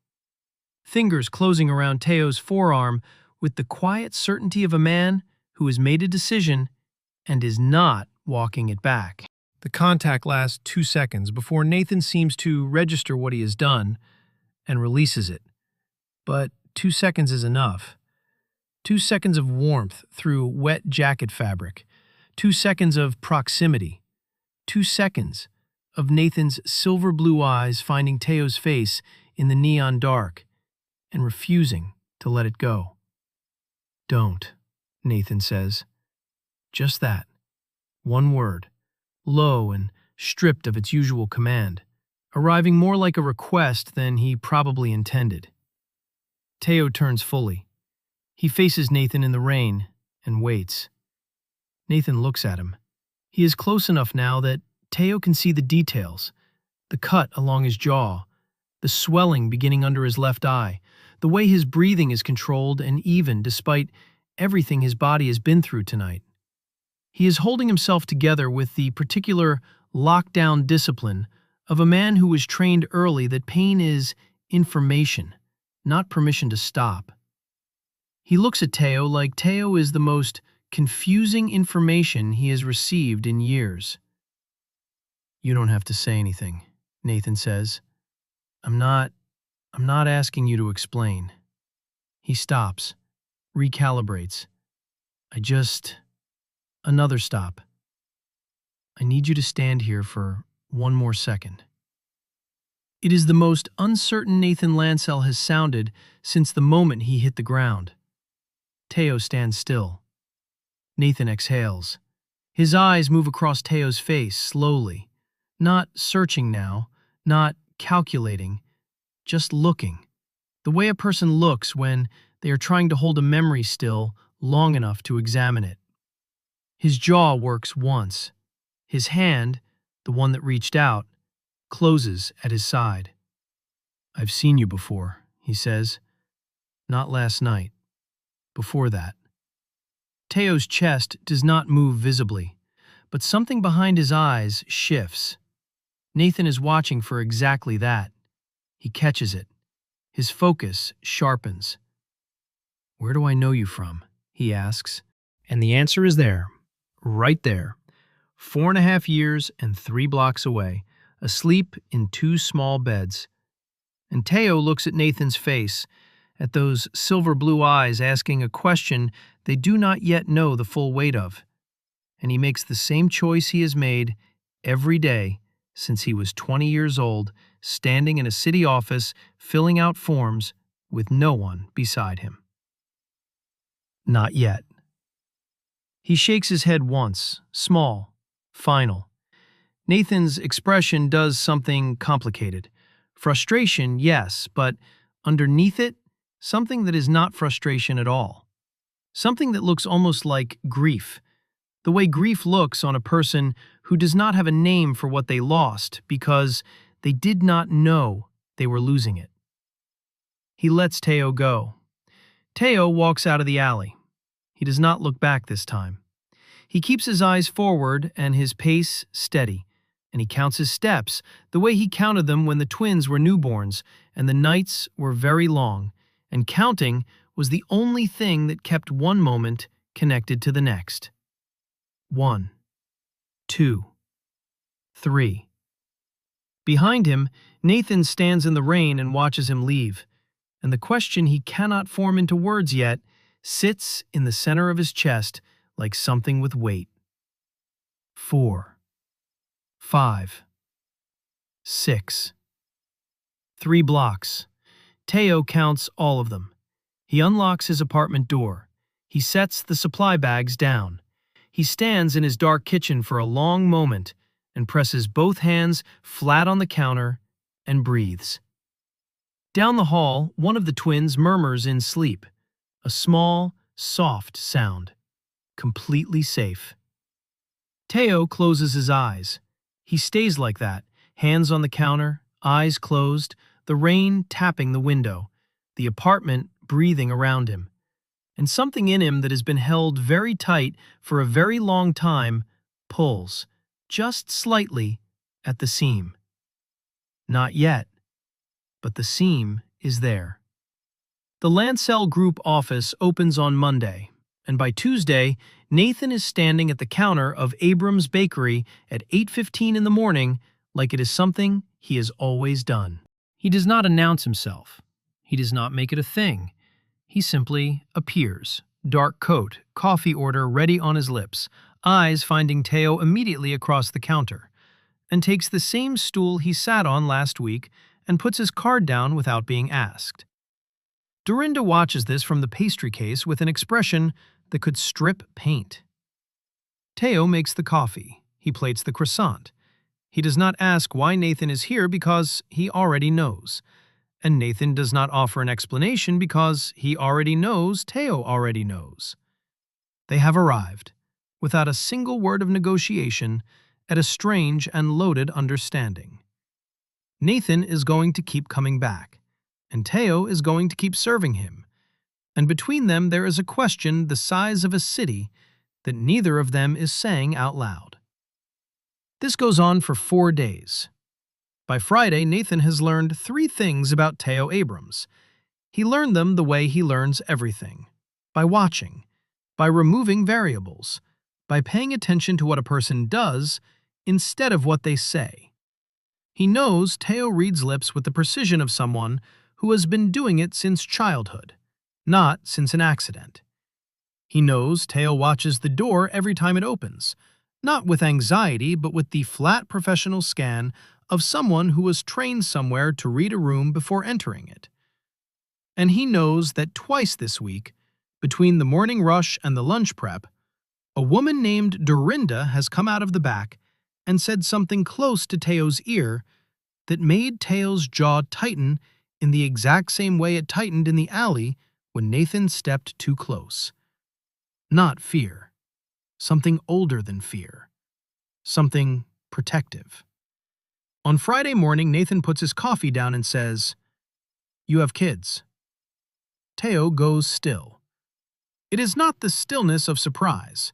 Fingers closing around Teo's forearm with the quiet certainty of a man who has made a decision and is not walking it back. The contact lasts 2 seconds before Nathan seems to register what he has done and releases it. But 2 seconds is enough. 2 seconds of warmth through wet jacket fabric. 2 seconds of proximity. 2 seconds of Nathan's silver blue eyes finding Teo's face in the neon dark and refusing to let it go. "Don't," Nathan says. Just that. One word, low and stripped of its usual command, arriving more like a request than he probably intended. Teo turns fully. He faces Nathan in the rain and waits. Nathan looks at him. He is close enough now that Teo can see the details, the cut along his jaw, the swelling beginning under his left eye, the way his breathing is controlled and even despite everything his body has been through tonight. He is holding himself together with the particular lockdown discipline of a man who was trained early that pain is information, not permission to stop. He looks at Teo like Teo is the most confusing information he has received in years. "You don't have to say anything," Nathan says. I'm not asking you to explain." He stops, recalibrates. Another stop. "I need you to stand here for one more second." It is the most uncertain Nathan Lancel has sounded since the moment he hit the ground. Teo stands still. Nathan exhales. His eyes move across Teo's face slowly, not searching now, not calculating, just looking, the way a person looks when they are trying to hold a memory still long enough to examine it. His jaw works once. His hand, the one that reached out, closes at his side. "I've seen you before," he says. "Not last night. Before that." Teo's chest does not move visibly, but something behind his eyes shifts. Nathan is watching for exactly that. He catches it. His focus sharpens. "Where do I know you from?" he asks. And the answer is there. Right there, 4.5 years and 3 blocks away, asleep in 2 small beds. And Teo looks at Nathan's face, at those silver blue eyes asking a question they do not yet know the full weight of. And he makes the same choice he has made every day since he was 20 years old, standing in a city office, filling out forms with no one beside him. Not yet. He shakes his head once, small, final. Nathan's expression does something complicated. Frustration, yes, but underneath it, something that is not frustration at all. Something that looks almost like grief. The way grief looks on a person who does not have a name for what they lost because they did not know they were losing it. He lets Teo go. Teo walks out of the alley. He does not look back this time. He keeps his eyes forward and his pace steady, and he counts his steps the way he counted them when the twins were newborns and the nights were very long, and counting was the only thing that kept one moment connected to the next. 1, 2, 3. Behind him, Nathan stands in the rain and watches him leave, and the question he cannot form into words yet sits in the center of his chest like something with weight. 4, 5, 6. 3 blocks. Teo counts all of them. He unlocks his apartment door. He sets the supply bags down. He stands in his dark kitchen for a long moment and presses both hands flat on the counter and breathes. Down the hall, one of the twins murmurs in sleep, a small, soft sound, completely safe. Teo closes his eyes. He stays like that, hands on the counter, eyes closed, the rain tapping the window, the apartment breathing around him. And something in him that has been held very tight for a very long time pulls, just slightly, at the seam. Not yet, but the seam is there. The Lancel Group office opens on Monday, and by Tuesday, Nathan is standing at the counter of Abrams Bakery at 8:15 in the morning like it is something he has always done. He does not announce himself. He does not make it a thing. He simply appears, dark coat, coffee order ready on his lips, eyes finding Teo immediately across the counter, and takes the same stool he sat on last week and puts his card down without being asked. Dorinda watches this from the pastry case with an expression that could strip paint. Teo makes the coffee. He plates the croissant. He does not ask why Nathan is here because he already knows. And Nathan does not offer an explanation because he already knows Teo already knows. They have arrived, without a single word of negotiation, at a strange and loaded understanding. Nathan is going to keep coming back, and Teo is going to keep serving him, and between them there is a question the size of a city that neither of them is saying out loud. This goes on for 4 days. By Friday, Nathan has learned 3 things about Teo Abrams. He learned them the way he learns everything, by watching, by removing variables, by paying attention to what a person does instead of what they say. He knows Teo reads lips with the precision of someone who has been doing it since childhood, not since an accident. He knows Teo watches the door every time it opens, not with anxiety but with the flat professional scan of someone who was trained somewhere to read a room before entering it. And he knows that twice this week, between the morning rush and the lunch prep, a woman named Dorinda has come out of the back and said something close to Teo's ear that made Teo's jaw tighten in the exact same way it tightened in the alley when Nathan stepped too close. Not fear. Something older than fear. Something protective. On Friday morning, Nathan puts his coffee down and says, "You have kids." Teo goes still. It is not the stillness of surprise.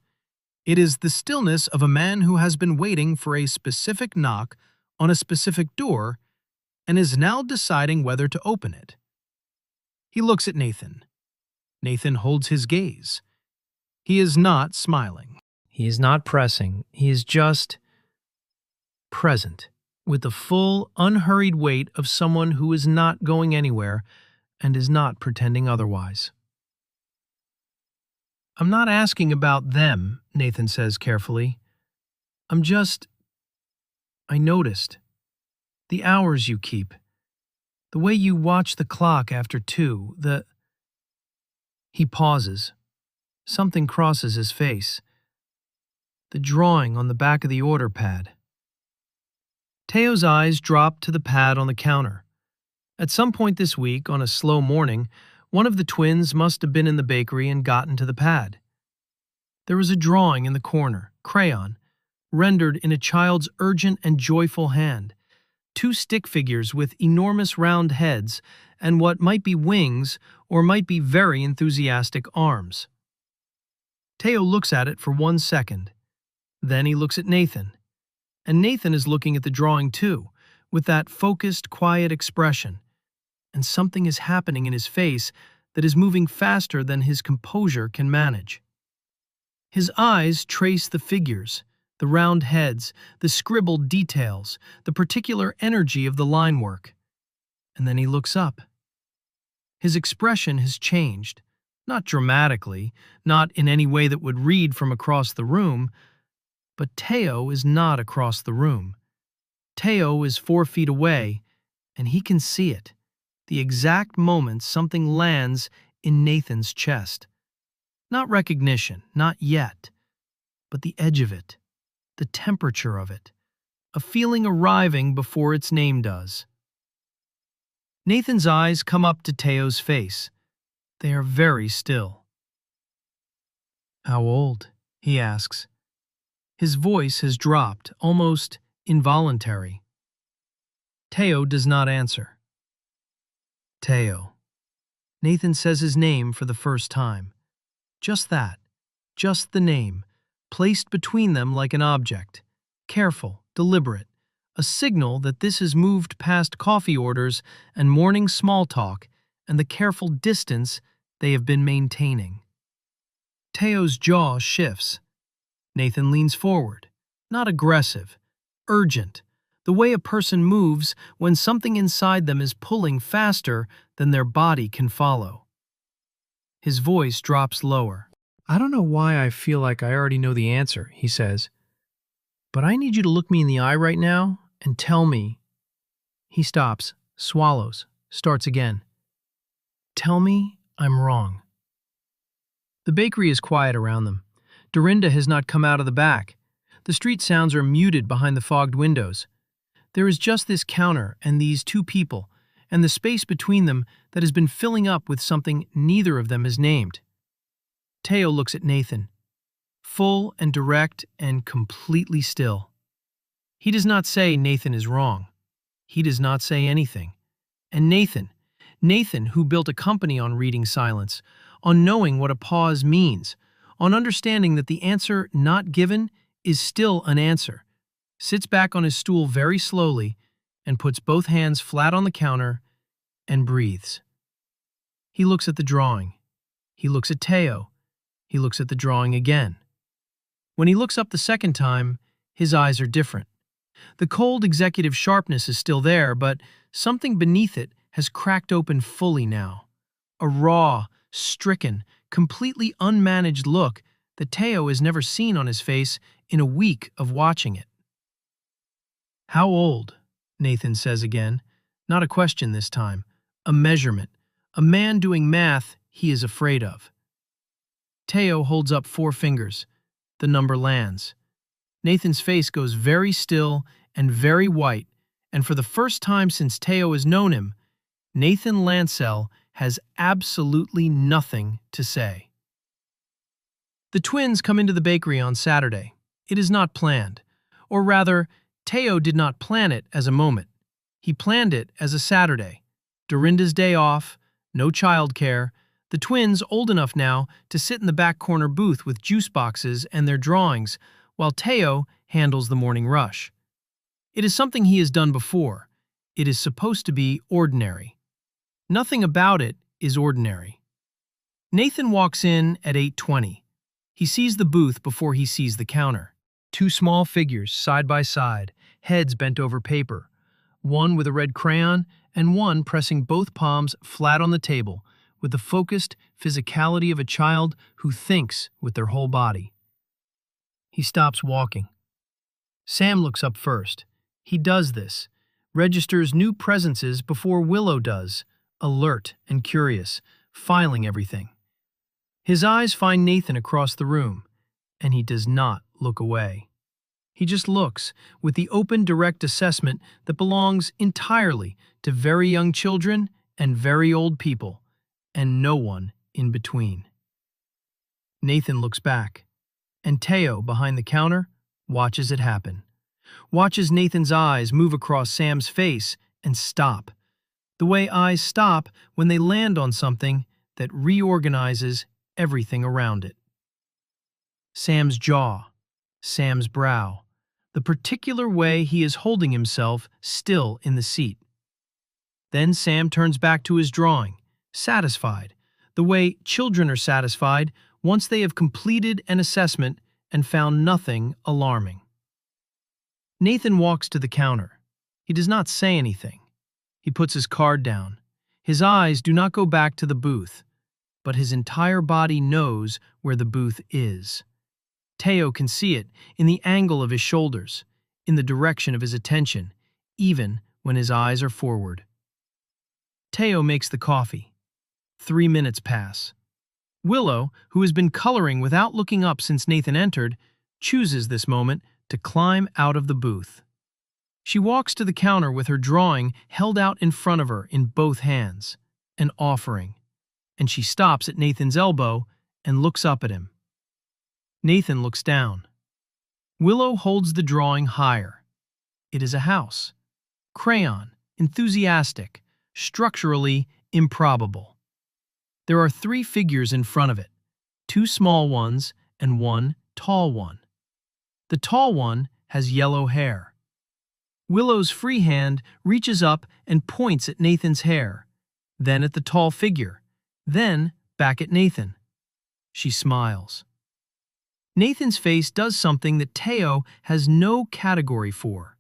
It is the stillness of a man who has been waiting for a specific knock on a specific door and is now deciding whether to open it. He looks at Nathan. Nathan holds his gaze. He is not smiling. He is not pressing. He is just present, with the full, unhurried weight of someone who is not going anywhere and is not pretending otherwise. "I'm not asking about them," Nathan says carefully. I noticed. The hours you keep. The way you watch the clock after 2, He pauses. Something crosses his face. The drawing on the back of the order pad. Teo's eyes drop to the pad on the counter. At some point this week, on a slow morning, one of the twins must have been in the bakery and gotten to the pad. There was a drawing in the corner, crayon, rendered in a child's urgent and joyful hand. 2 stick figures with enormous round heads and what might be wings or might be very enthusiastic arms. Teo looks at it for 1 second. Then he looks at Nathan. And Nathan is looking at the drawing too, with that focused, quiet expression. And something is happening in his face that is moving faster than his composure can manage. His eyes trace the figures, the round heads, the scribbled details, the particular energy of the line work. And then he looks up. His expression has changed, not dramatically, not in any way that would read from across the room, but Teo is not across the room. Teo is 4 feet away, and he can see it, the exact moment something lands in Nathan's chest. Not recognition, not yet, but the edge of it, the temperature of it, a feeling arriving before its name does. Nathan's eyes come up to Teo's face. They are very still. "How old?" he asks. His voice has dropped, almost involuntary. Teo does not answer. Teo. Nathan says his name for the first time. Just that. Just the name, placed between them like an object. Careful, deliberate. A signal that this has moved past coffee orders and morning small talk and the careful distance they have been maintaining. Teo's jaw shifts. Nathan leans forward. Not aggressive. Urgent. The way a person moves when something inside them is pulling faster than their body can follow. His voice drops lower. "I don't know why I feel like I already know the answer," he says. "But I need you to look me in the eye right now and tell me." He stops, swallows, starts again. "Tell me I'm wrong." The bakery is quiet around them. Dorinda has not come out of the back. The street sounds are muted behind the fogged windows. There is just this counter and these two people, and the space between them that has been filling up with something neither of them has named. Teo looks at Nathan, full and direct and completely still. He does not say Nathan is wrong. He does not say anything. And Nathan, who built a company on reading silence, on knowing what a pause means, on understanding that the answer not given is still an answer, sits back on his stool very slowly and puts both hands flat on the counter and breathes. He looks at the drawing. He looks at Teo. He looks at the drawing again. When he looks up the second time, his eyes are different. The cold executive sharpness is still there, but something beneath it has cracked open fully now. A raw, stricken, completely unmanaged look that Teo has never seen on his face in a week of watching it. "How old?" Nathan says again. Not a question this time. A measurement. A man doing math he is afraid of. Teo holds up 4 fingers. The number lands. Nathan's face goes very still and very white, and for the first time since Teo has known him, Nathan Lancel has absolutely nothing to say. The twins come into the bakery on Saturday. It is not planned. Or rather, Teo did not plan it as a moment. He planned it as a Saturday. Dorinda's day off, no childcare, the twins old enough now to sit in the back corner booth with juice boxes and their drawings, while Teo handles the morning rush. It is something he has done before. It is supposed to be ordinary. Nothing about it is ordinary. Nathan walks in at 8:20. He sees the booth before he sees the counter. 2 small figures side by side, heads bent over paper, one with a red crayon and one pressing both palms flat on the table with the focused physicality of a child who thinks with their whole body. He stops walking. Sam looks up first. He does this, registers new presences before Willow does, alert and curious, filing everything. His eyes find Nathan across the room, and he does not look away. He just looks with the open, direct assessment that belongs entirely to very young children and very old people, and no one in between. Nathan looks back, and Teo, behind the counter, watches it happen. Watches Nathan's eyes move across Sam's face and stop. The way eyes stop when they land on something that reorganizes everything around it. Sam's jaw, Sam's brow, the particular way he is holding himself still in the seat. Then Sam turns back to his drawing, satisfied, the way children are satisfied once they have completed an assessment and found nothing alarming. Nathan walks to the counter. He does not say anything. He puts his card down. His eyes do not go back to the booth, but his entire body knows where the booth is. Teo can see it in the angle of his shoulders, in the direction of his attention, even when his eyes are forward. Teo makes the coffee. 3 minutes pass. Willow, who has been coloring without looking up since Nathan entered, chooses this moment to climb out of the booth. She walks to the counter with her drawing held out in front of her in both hands, an offering, and she stops at Nathan's elbow and looks up at him. Nathan looks down. Willow holds the drawing higher. It is a house. Crayon, enthusiastic, structurally improbable. There are 3 figures in front of it, 2 small ones and 1 tall one. The tall one has yellow hair. Willow's free hand reaches up and points at Nathan's hair, then at the tall figure, then back at Nathan. She smiles. Nathan's face does something that Teo has no category for.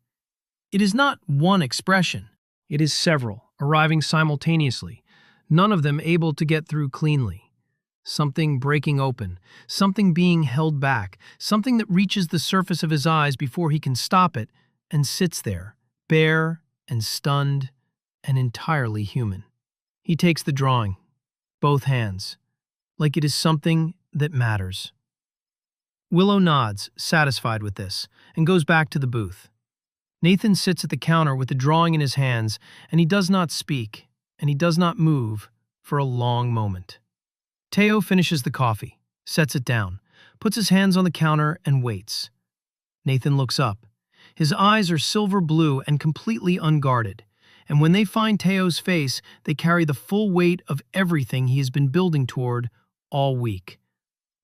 It is not one expression. It is several, arriving simultaneously, none of them able to get through cleanly. Something breaking open, something being held back, something that reaches the surface of his eyes before he can stop it, and sits there, bare and stunned and entirely human. He takes the drawing, both hands, like it is something that matters. Willow nods, satisfied with this, and goes back to the booth. Nathan sits at the counter with the drawing in his hands, and he does not speak, and he does not move for a long moment. Teo finishes the coffee, sets it down, puts his hands on the counter, and waits. Nathan looks up. His eyes are silver blue and completely unguarded, and when they find Teo's face, they carry the full weight of everything he has been building toward all week.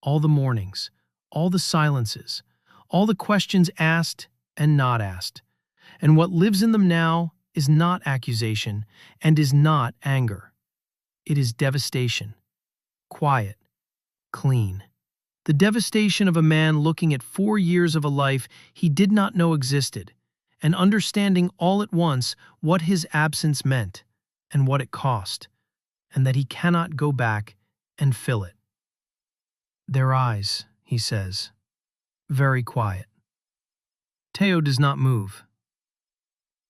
All the mornings, all the silences, all the questions asked and not asked. And what lives in them now is not accusation and is not anger. It is devastation. Quiet. Clean. The devastation of a man looking at 4 years of a life he did not know existed, and understanding all at once what his absence meant and what it cost, and that he cannot go back and fill it. Their eyes, he says. Very quiet. Teo does not move.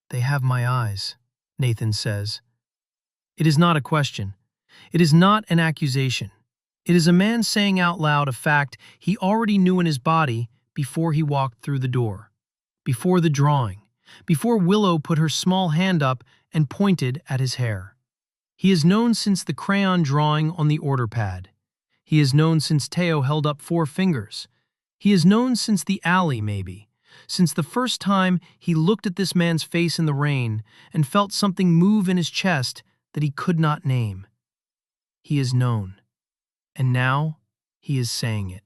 They have my eyes, Nathan says. It is not a question. It is not an accusation. It is a man saying out loud a fact he already knew in his body before he walked through the door, before the drawing, before Willow put her small hand up and pointed at his hair. He has known since the crayon drawing on the order pad. He has known since Teo held up 4 fingers. He has known since the alley, maybe, since the first time he looked at this man's face in the rain and felt something move in his chest that he could not name. He has known. And now he is saying it.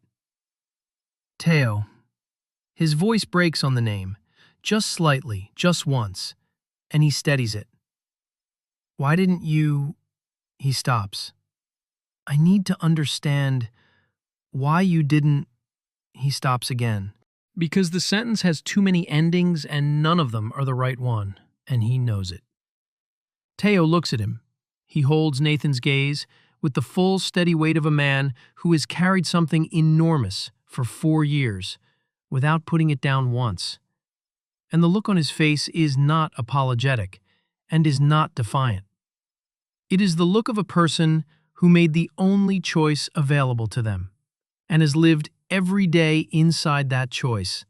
Teo. His voice breaks on the name, just slightly, just once, and he steadies it. Why didn't you... He stops. I need to understand why you didn't... He stops again. Because the sentence has too many endings and none of them are the right one, and he knows it. Teo looks at him. He holds Nathan's gaze with the full, steady weight of a man who has carried something enormous for 4 years without putting it down once. And the look on his face is not apologetic and is not defiant. It is the look of a person who made the only choice available to them and has lived every day inside that choice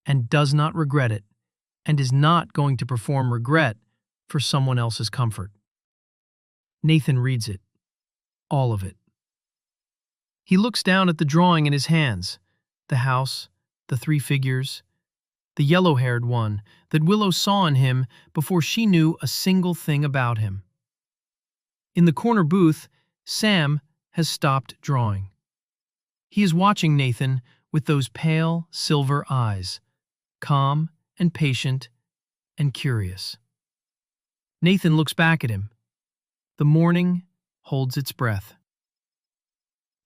and does not regret it and is not going to perform regret for someone else's comfort. Nathan reads it. All of it. He looks down at the drawing in his hands, the house, the 3 figures, the yellow-haired one that Willow saw in him before she knew a single thing about him. In the corner booth, Sam has stopped drawing. He is watching Nathan with those pale, silver eyes, calm and patient and curious. Nathan looks back at him. The morning holds its breath.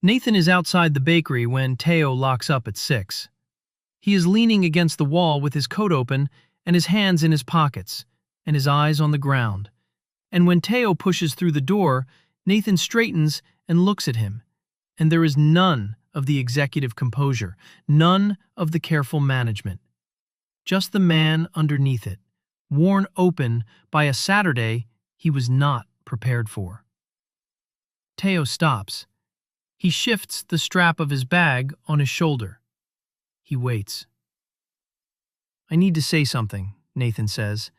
Nathan is outside the bakery when Teo locks up at 6. He is leaning against the wall with his coat open and his hands in his pockets and his eyes on the ground. And when Teo pushes through the door, Nathan straightens and looks at him, and there is none of the executive composure, none of the careful management. Just the man underneath it, worn open by a Saturday he was not prepared for. Teo stops. He shifts the strap of his bag on his shoulder. He waits. I need to say something, Nathan says,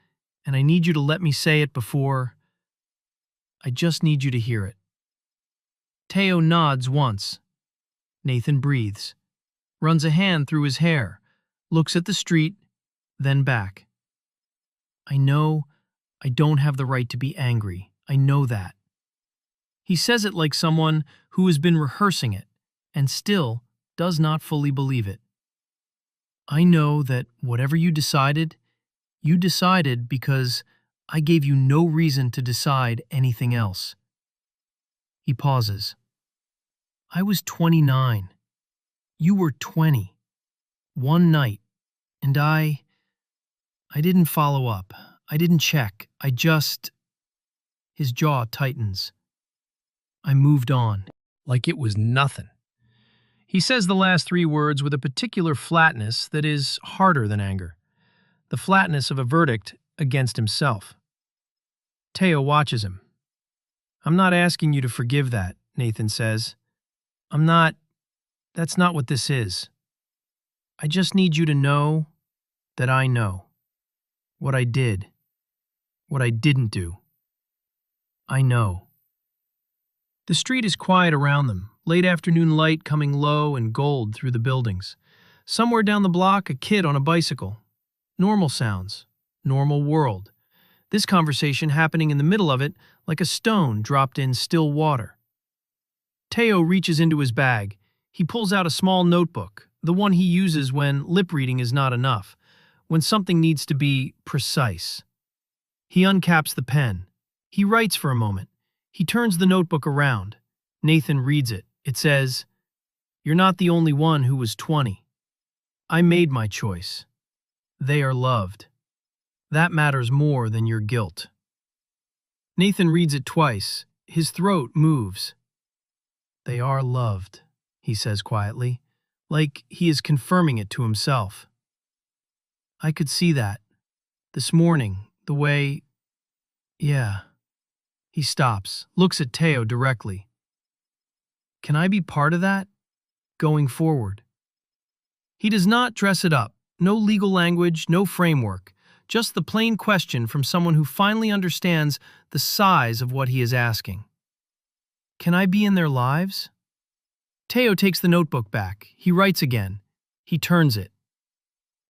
and I need you to let me say it before. I just need you to hear it. Teo nods once. Nathan breathes, runs a hand through his hair, looks at the street, then back. I know I don't have the right to be angry. I know that. He says it like someone who has been rehearsing it and still does not fully believe it. I know that whatever you decided because I gave you no reason to decide anything else. He pauses. I was 29. You were 20. One night. And I didn't follow up. I didn't check. His jaw tightens. I moved on. Like it was nothing. He says the last three words with a particular flatness that is harder than anger. The flatness of a verdict against himself. Teo watches him. I'm not asking you to forgive that, Nathan says. That's not what this is. I just need you to know that I know. What I did. What I didn't do. I know. The street is quiet around them, late afternoon light coming low and gold through the buildings. Somewhere down the block, a kid on a bicycle. Normal sounds. Normal world. This conversation happening in the middle of it like a stone dropped in still water. Teo reaches into his bag. He pulls out a small notebook, the one he uses when lip reading is not enough, when something needs to be precise. He uncaps the pen. He writes for a moment. He turns the notebook around. Nathan reads it. It says, "You're not the only one who was 20. I made my choice. They are loved. That matters more than your guilt." Nathan reads it twice. His throat moves. They are loved, he says quietly, like he is confirming it to himself. I could see that. This morning, the way... Yeah. He stops, looks at Teo directly. Can I be part of that? Going forward. He does not dress it up. No legal language, no framework. Just the plain question from someone who finally understands the size of what he is asking. Can I be in their lives? Teo takes the notebook back. He writes again. He turns it.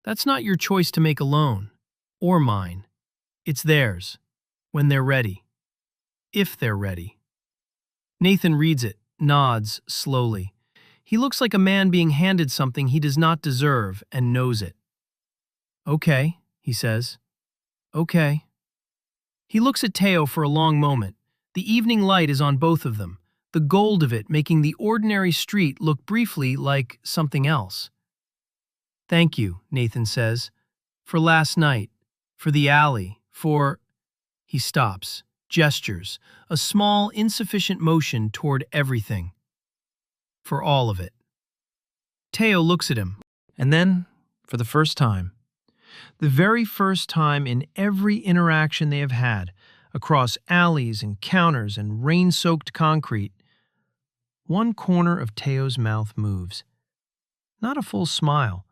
That's not your choice to make alone. Or mine. It's theirs. When they're ready. If they're ready. Nathan reads it, nods slowly. He looks like a man being handed something he does not deserve and knows it. Okay, he says. Okay. He looks at Teo for a long moment. The evening light is on both of them, the gold of it making the ordinary street look briefly like something else. Thank you, Nathan says, for last night, for the alley, for... He stops, gestures, a small, insufficient motion toward everything. For all of it. Teo looks at him, and then, for the first time, the very first time in every interaction they have had, across alleys and counters and rain-soaked concrete, one corner of Teo's mouth moves. Not a full smile,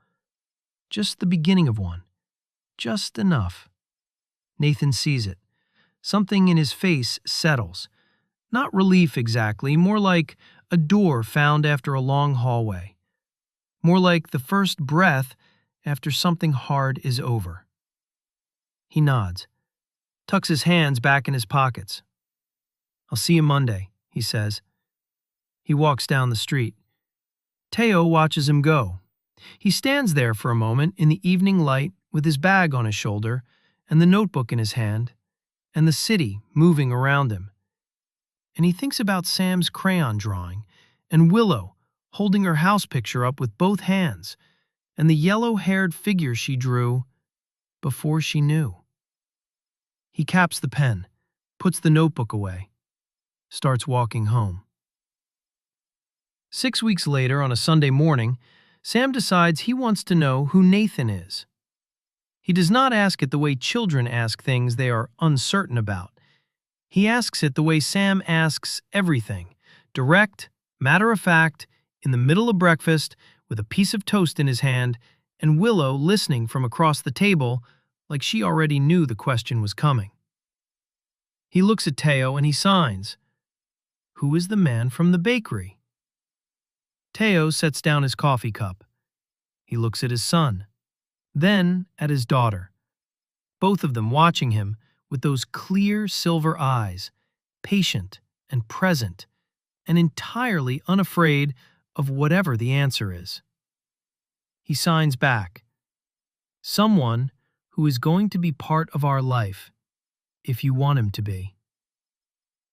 just the beginning of one. Just enough. Nathan sees it. Something in his face settles. Not relief exactly, more like a door found after a long hallway. More like the first breath after something hard is over. He nods, tucks his hands back in his pockets. I'll see you Monday, he says. He walks down the street. Teo watches him go. He stands there for a moment in the evening light with his bag on his shoulder and the notebook in his hand, and the city moving around him. And he thinks about Sam's crayon drawing, and Willow holding her house picture up with both hands, and the yellow-haired figure she drew before she knew. He caps the pen, puts the notebook away, starts walking home. 6 weeks later, on a Sunday morning, Sam decides he wants to know who Nathan is. He does not ask it the way children ask things they are uncertain about. He asks it the way Sam asks everything, direct, matter-of-fact, in the middle of breakfast, with a piece of toast in his hand, and Willow listening from across the table like she already knew the question was coming. He looks at Teo and he signs, "Who is the man from the bakery?" Teo sets down his coffee cup. He looks at his son, then at his daughter, both of them watching him with those clear silver eyes, patient and present, and entirely unafraid of whatever the answer is. He signs back, "Someone who is going to be part of our life, if you want him to be."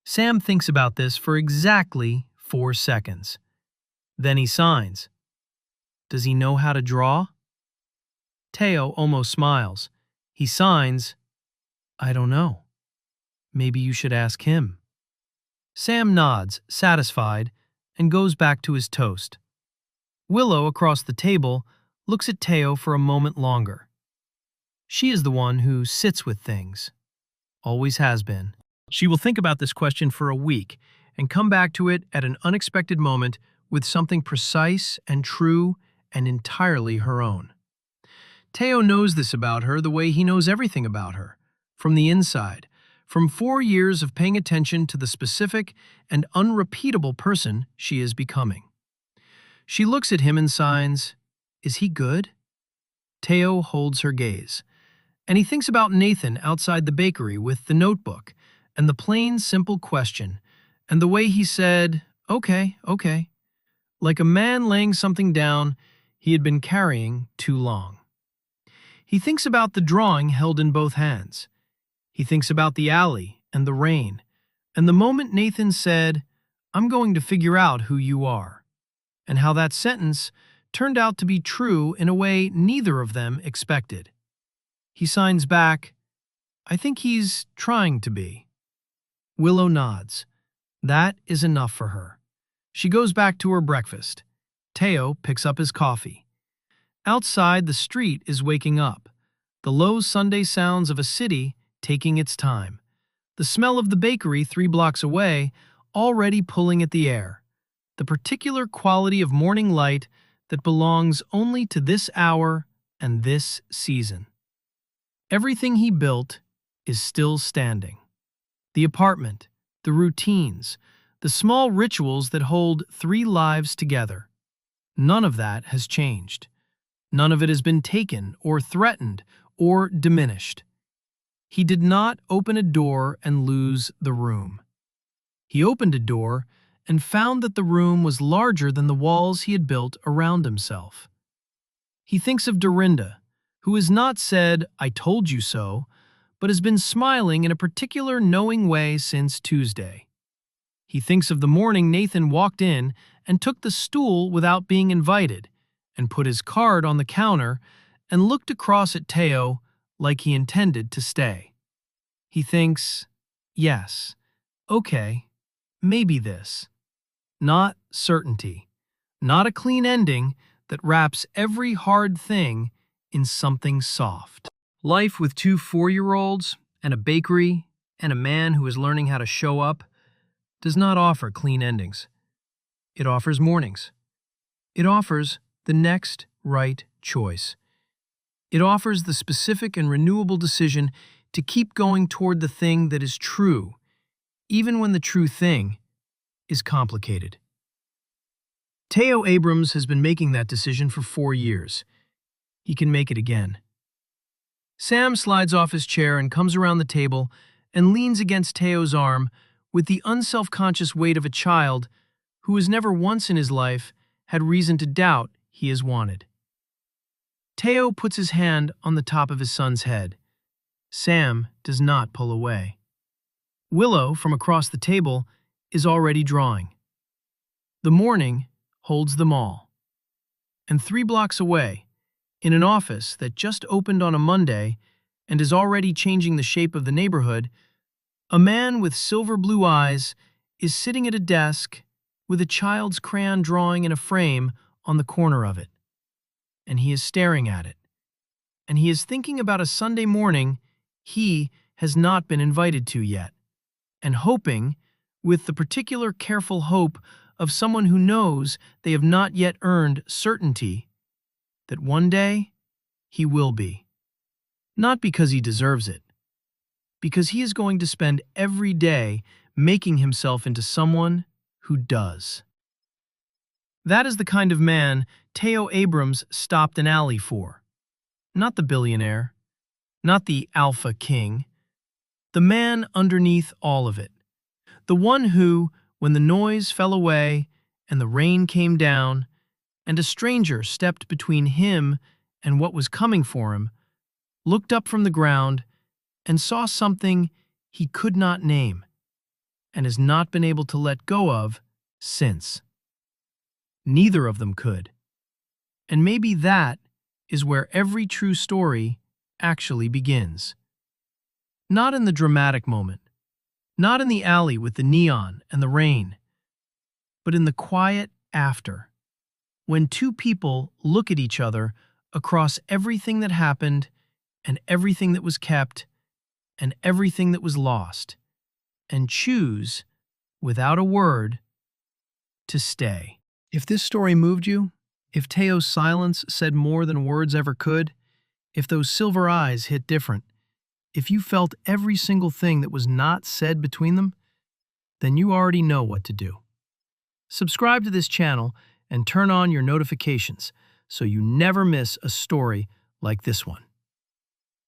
Sam thinks about this for exactly 4 seconds. Then he signs. Does he know how to draw? Teo almost smiles. He signs, "I don't know. Maybe you should ask him." Sam nods, satisfied, and goes back to his toast. Willow, across the table, looks at Teo for a moment longer. She is the one who sits with things. Always has been. She will think about this question for a week and come back to it at an unexpected moment with something precise and true and entirely her own. Teo knows this about her the way he knows everything about her, from the inside, from 4 years of paying attention to the specific and unrepeatable person she is becoming. She looks at him and signs, "Is he good?" Teo holds her gaze, and he thinks about Nathan outside the bakery with the notebook and the plain, simple question, and the way he said, "Okay, okay," like a man laying something down he had been carrying too long. He thinks about the drawing held in both hands. He thinks about the alley and the rain, and the moment Nathan said, "I'm going to figure out who you are," and how that sentence turned out to be true in a way neither of them expected. He signs back, "I think he's trying to be." Willow nods. That is enough for her. She goes back to her breakfast. Teo picks up his coffee. Outside, the street is waking up. The low Sunday sounds of a city taking its time. The smell of the bakery 3 blocks away already pulling at the air. The particular quality of morning light that belongs only to this hour and this season. Everything he built is still standing. The apartment, the routines, the small rituals that hold 3 lives together. None of that has changed. None of it has been taken or threatened or diminished. He did not open a door and lose the room. He opened a door and found that the room was larger than the walls he had built around himself. He thinks of Dorinda, who has not said, "I told you so," but has been smiling in a particular knowing way since Tuesday. He thinks of the morning Nathan walked in and took the stool without being invited, and put his card on the counter and looked across at Teo like he intended to stay. He thinks, yes, okay, maybe this. Not certainty. Not a clean ending that wraps every hard thing in something soft. Life with 2 4-year-olds and a bakery and a man who is learning how to show up does not offer clean endings. It offers mornings. It offers the next right choice. It offers the specific and renewable decision to keep going toward the thing that is true, even when the true thing is complicated. Teo Abrams has been making that decision for 4 years. He can make it again. Sam slides off his chair and comes around the table and leans against Teo's arm with the unself-conscious weight of a child who has never once in his life had reason to doubt he is wanted. Teo puts his hand on the top of his son's head. Sam does not pull away. Willow, from across the table, is already drawing. The morning holds them all. And 3 blocks away, in an office that just opened on a Monday and is already changing the shape of the neighborhood, a man with silver blue eyes is sitting at a desk with a child's crayon drawing in a frame on the corner of it. And he is staring at it. And he is thinking about a Sunday morning he has not been invited to yet, and hoping, with the particular careful hope of someone who knows they have not yet earned certainty, that one day he will be. Not because he deserves it, because he is going to spend every day making himself into someone who does. That is the kind of man Teo Abrams stopped an alley for. Not the billionaire, not the alpha king, the man underneath all of it. The one who, when the noise fell away and the rain came down, and a stranger stepped between him and what was coming for him, looked up from the ground and saw something he could not name and has not been able to let go of since. Neither of them could. And maybe that is where every true story actually begins. Not in the dramatic moment, not in the alley with the neon and the rain, but in the quiet after, when two people look at each other across everything that happened and everything that was kept and everything that was lost, and choose, without a word, to stay. If this story moved you, if Teo's silence said more than words ever could, if those silver eyes hit different, if you felt every single thing that was not said between them, then you already know what to do. Subscribe to this channel and turn on your notifications so you never miss a story like this one.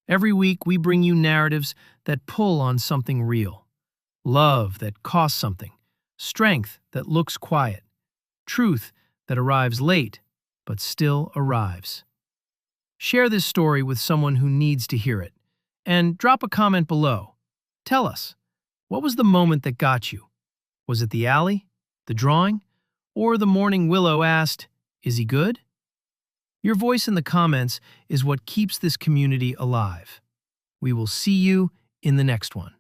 Every week we bring you narratives that pull on something real, love that costs something, strength that looks quiet, truth that arrives late but still arrives. Share this story with someone who needs to hear it, and drop a comment below. Tell us, what was the moment that got you? Was it the alley, the drawing, or the morning Willow asked, "Is he good?" Your voice in the comments is what keeps this community alive. We will see you in the next one.